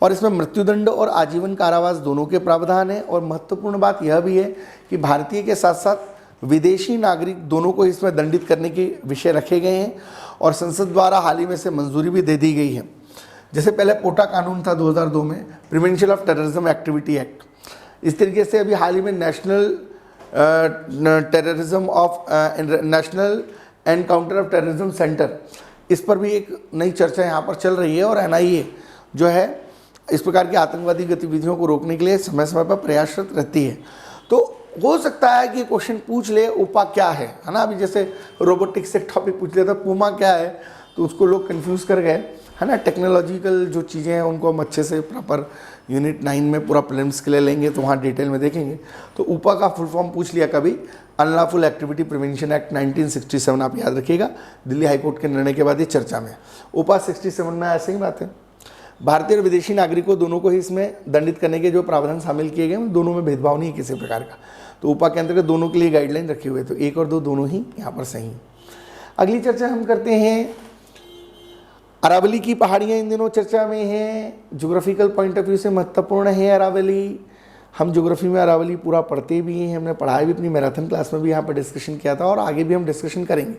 और इसमें मृत्युदंड और आजीवन कारावास दोनों के प्रावधान है। और महत्वपूर्ण बात यह भी है कि भारतीय के साथ साथ विदेशी नागरिक दोनों को इसमें दंडित करने के विषय रखे गए हैं और संसद द्वारा हाल ही में से मंजूरी भी दे दी गई है। जैसे पहले पोटा कानून था 2002 में, prevention of terrorism activity act, इस तरीके से अभी हाल ही में national national encounter of terrorism centre, इस पर भी एक नई चर्चा यहाँ पर चल रही है और एनआईए जो है इस प्रकार की आतंकवादी गतिविधियों को रोकने के लिए समय समय पर प्रयासरत रहती है। तो हो सकता है कि क्वेश्चन पूछ ले उपा क्या है ना, अभी जैसे रोबोटिक्स से टॉपिक पूछ लिया था पूमा क्या है, तो उसको लोग कंफ्यूज कर गए है ना। टेक्नोलॉजिकल जो चीज़ें हैं उनको हम अच्छे से प्रॉपर यूनिट 9 में पूरा प्रीलिम्स के लिए लेंगे तो वहाँ डिटेल में देखेंगे। तो उपा का फुल फॉर्म पूछ लिया कभी, अनलॉफुल एक्टिविटी प्रिवेंशन एक्ट 1967, आप याद रखिएगा, दिल्ली हाईकोर्ट के निर्णय के बाद ये चर्चा में। उपा 67 में ऐसे ही बात है, भारतीय और विदेशी नागरिकों दोनों को ही इसमें दंडित करने के जो प्रावधान शामिल किए गए दोनों में भेदभाव नहीं है किसी प्रकार का। तो उपा के अंतर्गत दोनों के लिए गाइडलाइन रखे हुए, तो 1 और 2 दोनों ही यहाँ पर सही हैं। अगली चर्चा हम करते हैं अरावली की पहाड़ियाँ इन दिनों चर्चा में हैं, ज्योग्राफिकल पॉइंट ऑफ व्यू से महत्वपूर्ण है अरावली। हम ज्योग्राफी में अरावली पूरा पढ़ते भी हैं, हमने पढ़ाई भी अपनी मैराथन क्लास में भी यहाँ पर डिस्कशन किया था और आगे भी हम डिस्कशन करेंगे।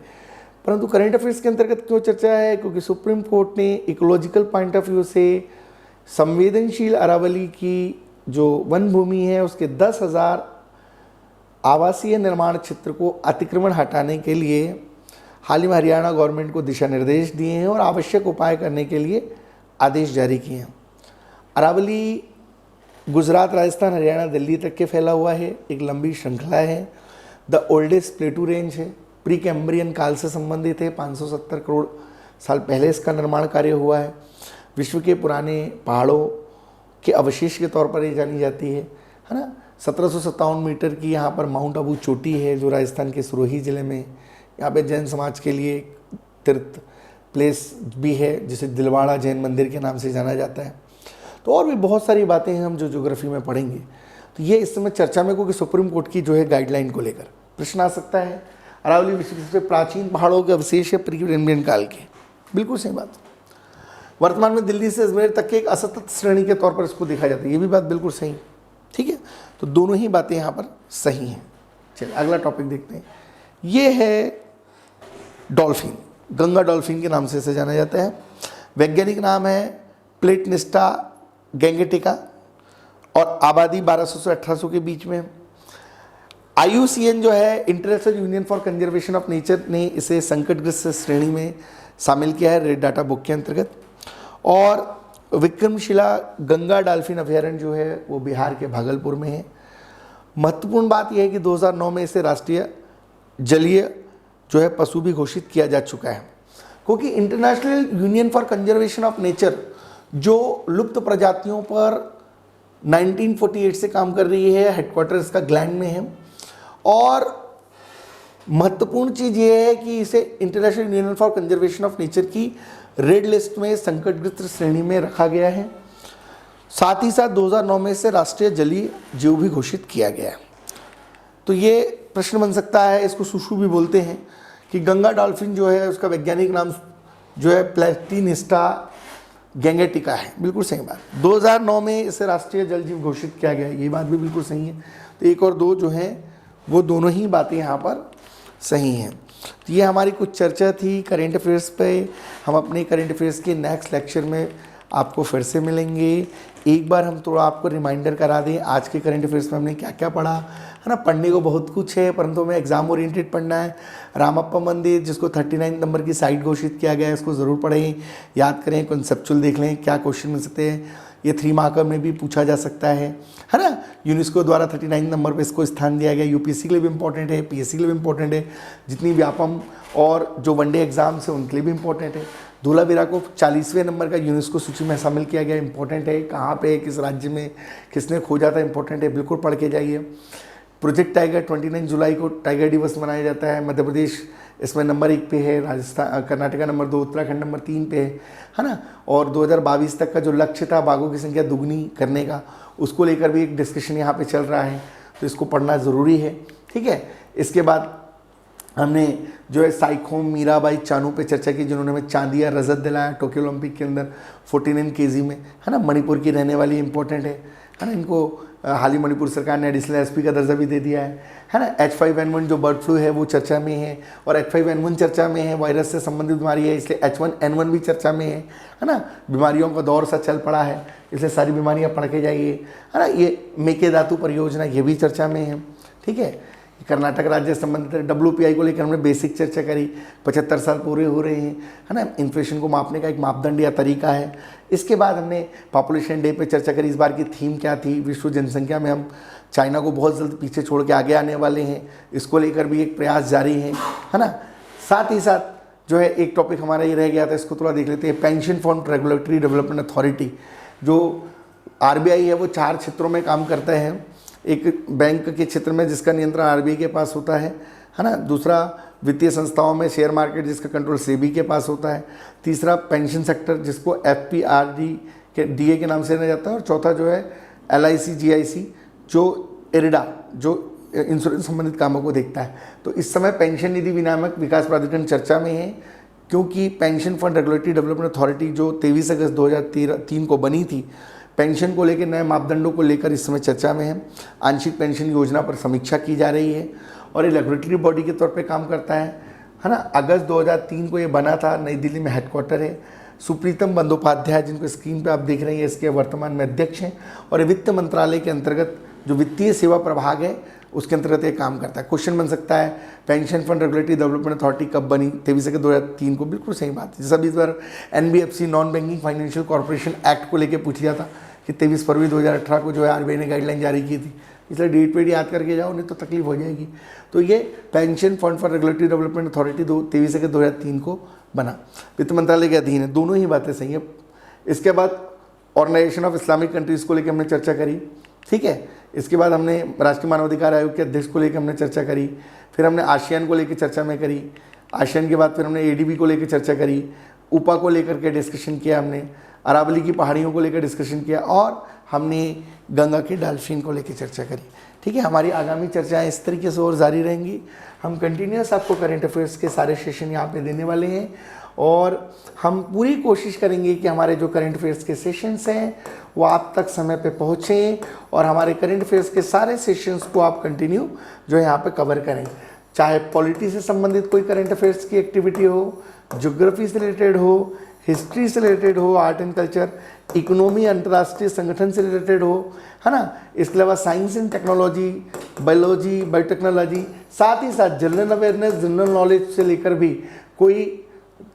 परंतु करंट अफेयर्स के अंतर्गत क्यों चर्चा है, क्योंकि सुप्रीम कोर्ट ने इकोलॉजिकल पॉइंट ऑफ व्यू से संवेदनशील अरावली की जो वन भूमि है उसके 10,000 आवासीय निर्माण क्षेत्र को अतिक्रमण हटाने के लिए हाल ही में हरियाणा गवर्नमेंट को दिशा निर्देश दिए हैं और आवश्यक उपाय करने के लिए आदेश जारी किए हैं। अरावली गुजरात, राजस्थान, हरियाणा, दिल्ली तक के फैला हुआ है, एक लंबी श्रृंखला है। द ओल्डेस्ट प्लेटू रेंज है, प्री कैम्ब्रियन काल से संबंधित है, 570 करोड़ साल पहले इसका निर्माण कार्य हुआ है। विश्व के पुराने पहाड़ों के अवशेष के तौर पर ये जानी जाती है ना। 1757 मीटर की यहाँ पर माउंट आबू चोटी है जो राजस्थान के सिरोही ज़िले में, यहाँ पे जैन समाज के लिए तीर्थ प्लेस भी है जिसे दिलवाड़ा जैन मंदिर के नाम से जाना जाता है। तो और भी बहुत सारी बातें हैं हम जो ज्योग्राफी में पढ़ेंगे। तो ये इस समय चर्चा में क्योंकि सुप्रीम कोर्ट की जो है गाइडलाइन को लेकर प्रश्न आ सकता है। अरावली विश्व के सबसे प्राचीन पहाड़ों के अवशेष है प्री कैम्ब्रियन काल के, बिल्कुल सही बात। वर्तमान में दिल्ली से अजमेर तक के एक असतत श्रेणी के तौर पर इसको देखा जाता है, ये भी बात बिल्कुल सही, ठीक है। तो दोनों ही बातें यहाँ पर सही हैं। चलिए अगला टॉपिक देखते हैं। ये है डॉल्फिन, गंगा डॉल्फिन के नाम से इसे जाना जाता है। वैज्ञानिक नाम है प्लेटनिस्टा गैंगेटिका और आबादी 1200 से 1800 के बीच में। IUCN जो है international union for conservation of nature ने इसे संकटग्रस्त श्रेणी में शामिल किया है रेड डाटा बुक के अंतर्गत। और विक्रमशिला गंगा डॉल्फिन अभयारण्य जो है वो बिहार के भागलपुर में है। महत्वपूर्ण बात यह है कि 2009 में इसे राष्ट्रीय जलीय जो है पशु भी घोषित किया जा चुका है, क्योंकि international union for conservation of nature जो लुप्त प्रजातियों पर 1948 से काम कर रही है, हेडक्वार्टर इसका ग्लैंड में है। और महत्वपूर्ण चीज़ ये है कि इसे international union for conservation of nature की रेड लिस्ट में संकटग्रस्त श्रेणी में रखा गया है। साथ ही साथ 2009 में इसे राष्ट्रीय जलीय जीव भी घोषित किया गया है। तो ये प्रश्न बन सकता है, इसको सुशु भी बोलते हैं, कि गंगा डॉल्फिन जो है उसका वैज्ञानिक नाम जो है प्लेटिनिस्टा गैंगेटिका है, बिल्कुल सही बात। 2009 में इसे राष्ट्रीय जल जीव घोषित किया गया है, ये बात भी बिल्कुल सही है। तो 1 और 2 जो हैं वो दोनों ही बातें यहाँ पर सही हैं। तो ये हमारी कुछ चर्चा थी करेंट अफेयर्स पे। हम अपने करेंट अफेयर्स के नेक्स्ट लेक्चर में आपको फिर से मिलेंगे। एक बार हम थोड़ा आपको रिमाइंडर करा दें आज के करेंट अफेयर्स में हमने क्या क्या पढ़ा है ना। पढ़ने को बहुत कुछ है, परंतु हमें एग्जाम ओरिएंटेड पढ़ना है। रामप्पा मंदिर जिसको 39 नंबर की साइट घोषित किया गया है, इसको ज़रूर पढ़ें, याद करें, कॉन्सेप्चुअल देख लें क्या क्वेश्चन मिल सकते हैं। ये 3 मार्कर में भी पूछा जा सकता है ना। यूनेस्को द्वारा 39 नंबर पे इसको स्थान दिया गया। यूपीएससी के लिए भी इंपॉर्टेंट है, पीएससी के लिए भी इंपॉर्टेंट है, जितनी व्यापम और जो वनडे एग्जाम्स है उनके लिए भी इंपॉर्टेंट है। धूलावीरा को 40वें नंबर का यूनेस्को सूची में शामिल किया गया, इंपॉर्टेंट है। कहाँ पे, किस राज्य में, किसने खोजा था, इंपॉर्टेंट है, बिल्कुल पढ़ के जाइए। प्रोजेक्ट टाइगर 29 जुलाई को टाइगर दिवस मनाया जाता है। मध्य प्रदेश इसमें नंबर 1 पे है, राजस्थान कर्नाटका नंबर 2, उत्तराखंड नंबर 3 पे है ना। और 2022 तक का जो लक्ष्य था बाघों की संख्या दुगनी करने का, उसको लेकर भी एक डिस्कशन यहाँ पे चल रहा है। तो इसको पढ़ना ज़रूरी है। ठीक है, इसके बाद हमने जो है साइखोम मीराबाई चानू पे चर्चा की, जिन्होंने हमें चांदी या रजत दिलाया टोक्यो ओलंपिक के अंदर 49 kg में, है ना। मणिपुर की रहने वाली इंपॉर्टेंट है ना। इनको हाल ही मणिपुर सरकार ने एडिशनल एसपी का दर्जा भी दे दिया है ना। H5N1 जो बर्ड फ्लू है वो चर्चा में है, और H5N1 चर्चा में है, वायरस से संबंधित बीमारी है, इसलिए H1N1 भी चर्चा में है ना। बीमारियों का दौर सा चल पड़ा है, इसलिए सारी बीमारियां पढ़ के जाइए, है ना। ये मेकेदातु परियोजना ये भी चर्चा में है। ठीक है, कर्नाटक राज्य से संबंधित है। WPI को लेकर हमने बेसिक चर्चा करी, 75 साल पूरे हो रहे हैं, है ना। इन्फ्लेशन को मापने का एक मापदंड या तरीका है। इसके बाद हमने पॉपुलेशन डे पे चर्चा करी। इस बार की थीम क्या थी? विश्व जनसंख्या में हम चाइना को बहुत जल्द पीछे छोड़ के आगे आने वाले हैं, इसको लेकर भी एक प्रयास जारी है ना। साथ ही साथ जो है एक टॉपिक हमारा ये रह गया था, इसको थोड़ा देख लेते हैं। Pension fund regulatory development authority, जो RBI है वो 4 क्षेत्रों में काम करता है। एक बैंक के क्षेत्र में जिसका नियंत्रण RBI के पास होता है ना। दूसरा वित्तीय संस्थाओं में शेयर मार्केट जिसका कंट्रोल SEBI के पास होता है। तीसरा पेंशन सेक्टर जिसको FPRD के DA के नाम से जाना जाता है। और चौथा जो है LIC GIC जो IRDA जो इंश्योरेंस संबंधित कामों को देखता है। तो इस समय पेंशन निधि विनियामक विकास प्राधिकरण चर्चा में है, क्योंकि pension fund regulatory development authority जो 23 अगस्त 2003 को बनी थी, पेंशन को लेकर नए मापदंडों को लेकर इस समय चर्चा में है। आंशिक पेंशन योजना पर समीक्षा की जा रही है, और ये रेगुलेटरी बॉडी के तौर पे काम करता है ना। अगस्त 2003 को ये बना था, नई दिल्ली में हेडक्वार्टर है। सुप्रीतम बंदोपाध्याय, जिनको स्क्रीन पे आप देख रहे हैं, इसके वर्तमान में अध्यक्ष हैं, और ये वित्त मंत्रालय के अंतर्गत जो वित्तीय सेवा प्रभाग है उसके अंतर्गत ये काम करता है। क्वेश्चन बन सकता है pension fund regulatory development authority कब बनी? 23 अगस्त 2003 को। बिल्कुल सही बात है। जैसा भी इस बार NBFC non banking financial corporation act को लेकर पूछ लिया था कि 23 फरवरी 2018 को जो है RBI ने गाइडलाइन जारी की थी, इसलिए डेट पेड याद करके जाओ, नहीं तो तकलीफ हो जाएगी। तो ये pension fund for regulatory development authority 23 अगस्त 2003 को बना, वित्त मंत्रालय के अधीन है। दोनों ही बातें सही है। इसके बाद ऑर्गेनाइजेशन ऑफ इस्लामिक कंट्रीज़ को लेकर हमने चर्चा करी। ठीक है, इसके बाद हमने राष्ट्रीय मानवाधिकार आयोग के अध्यक्ष को लेकर हमने चर्चा करी। फिर हमने आसियान को लेकर चर्चा में करी। आसियान के बाद फिर हमने ADB को लेकर चर्चा करी। UPA को लेकर के डिस्कशन किया हमने। अरावली की पहाड़ियों को लेकर डिस्कशन किया, और हमने गंगा के डॉल्फिन को लेकर चर्चा करी। ठीक है, हमारी आगामी चर्चाएं इस तरीके से और जारी रहेंगी। हम कंटिन्यूस आपको करंट अफेयर्स के सारे सेशन यहाँ पे देने वाले हैं, और हम पूरी कोशिश करेंगे कि हमारे जो करंट अफेयर्स के सेशंस हैं वो आप तक समय पे पहुँचें, और हमारे करंट अफेयर्स के सारे सेशंस को आप कंटिन्यू जो है यहाँ पे कवर करें। चाहे पॉलिटी से संबंधित कोई करंट अफेयर्स की एक्टिविटी हो, ज्योग्राफी से रिलेटेड हो, हिस्ट्री से रिलेटेड हो, आर्ट एंड कल्चर, इकोनॉमी, अंतर्राष्ट्रीय संगठन से रिलेटेड हो, है ना। इसके अलावा science and technology, biology, biotechnology, साथ ही साथ जनरल अवेयरनेस, जनरल नॉलेज से लेकर भी कोई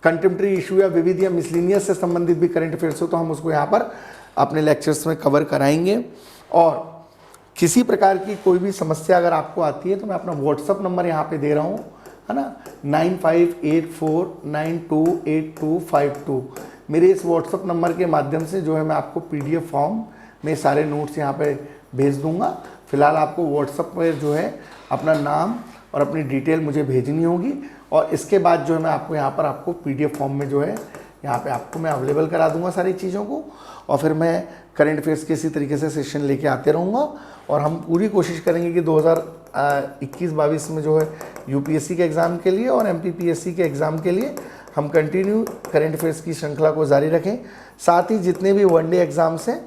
कंटेम्प्रेरी इशू या विविध या मिसलिनियस से संबंधित भी करंट अफेयर्स हो तो हम उसको यहाँ पर अपने लेक्चर्स में कवर कराएंगे। और किसी प्रकार की कोई भी समस्या अगर आपको आती है तो मैं अपना व्हाट्सअप नंबर यहाँ पे दे रहा हूँ, है ना, 9584928252। मेरे इस व्हाट्सअप नंबर के माध्यम से जो है मैं आपको PDF फॉर्म में सारे नोट्स यहाँ पे भेज दूंगा। फिलहाल आपको व्हाट्सअप पर जो है अपना नाम और अपनी डिटेल मुझे भेजनी होगी, और इसके बाद जो है मैं आपको यहाँ पर आपको PDF फॉर्म में जो है यहाँ पे आपको मैं अवेलेबल करा दूंगा सारी चीज़ों को, और फिर मैं करंट अफेयर्स के इसी तरीके से सेशन लेके आते रहूँगा। और हम पूरी कोशिश करेंगे कि 2021-22 में जो है UPSC के एग्ज़ाम के लिए और MPPSC के एग्ज़ाम के लिए हम कंटिन्यू करंट अफेयर्स की श्रृंखला को जारी रखें। साथ ही जितने भी वनडे एग्ज़ाम्स हैं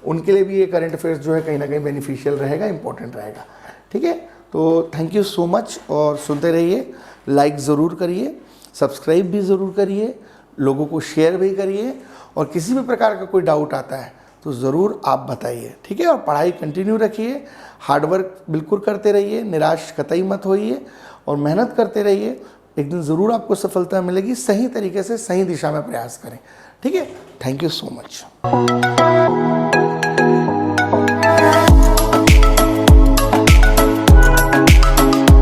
उनके लिए भी ये करंट अफेयर्स जो है कहीं ना कहीं बेनिफिशियल रहेगा, इंपॉर्टेंट रहेगा। ठीक है, तो थैंक यू सो मच, और सुनते रहिए, लाइक ज़रूर करिए, सब्सक्राइब भी ज़रूर करिए, लोगों को शेयर भी करिए, और किसी भी प्रकार का कोई डाउट आता है तो ज़रूर आप बताइए। ठीक है, और पढ़ाई कंटिन्यू रखिए, हार्डवर्क बिल्कुल करते रहिए, निराश कतई मत होइए, और मेहनत करते रहिए। एक दिन ज़रूर आपको सफलता मिलेगी। सही तरीके से सही दिशा में प्रयास करें। ठीक है, थैंक यू सो मच।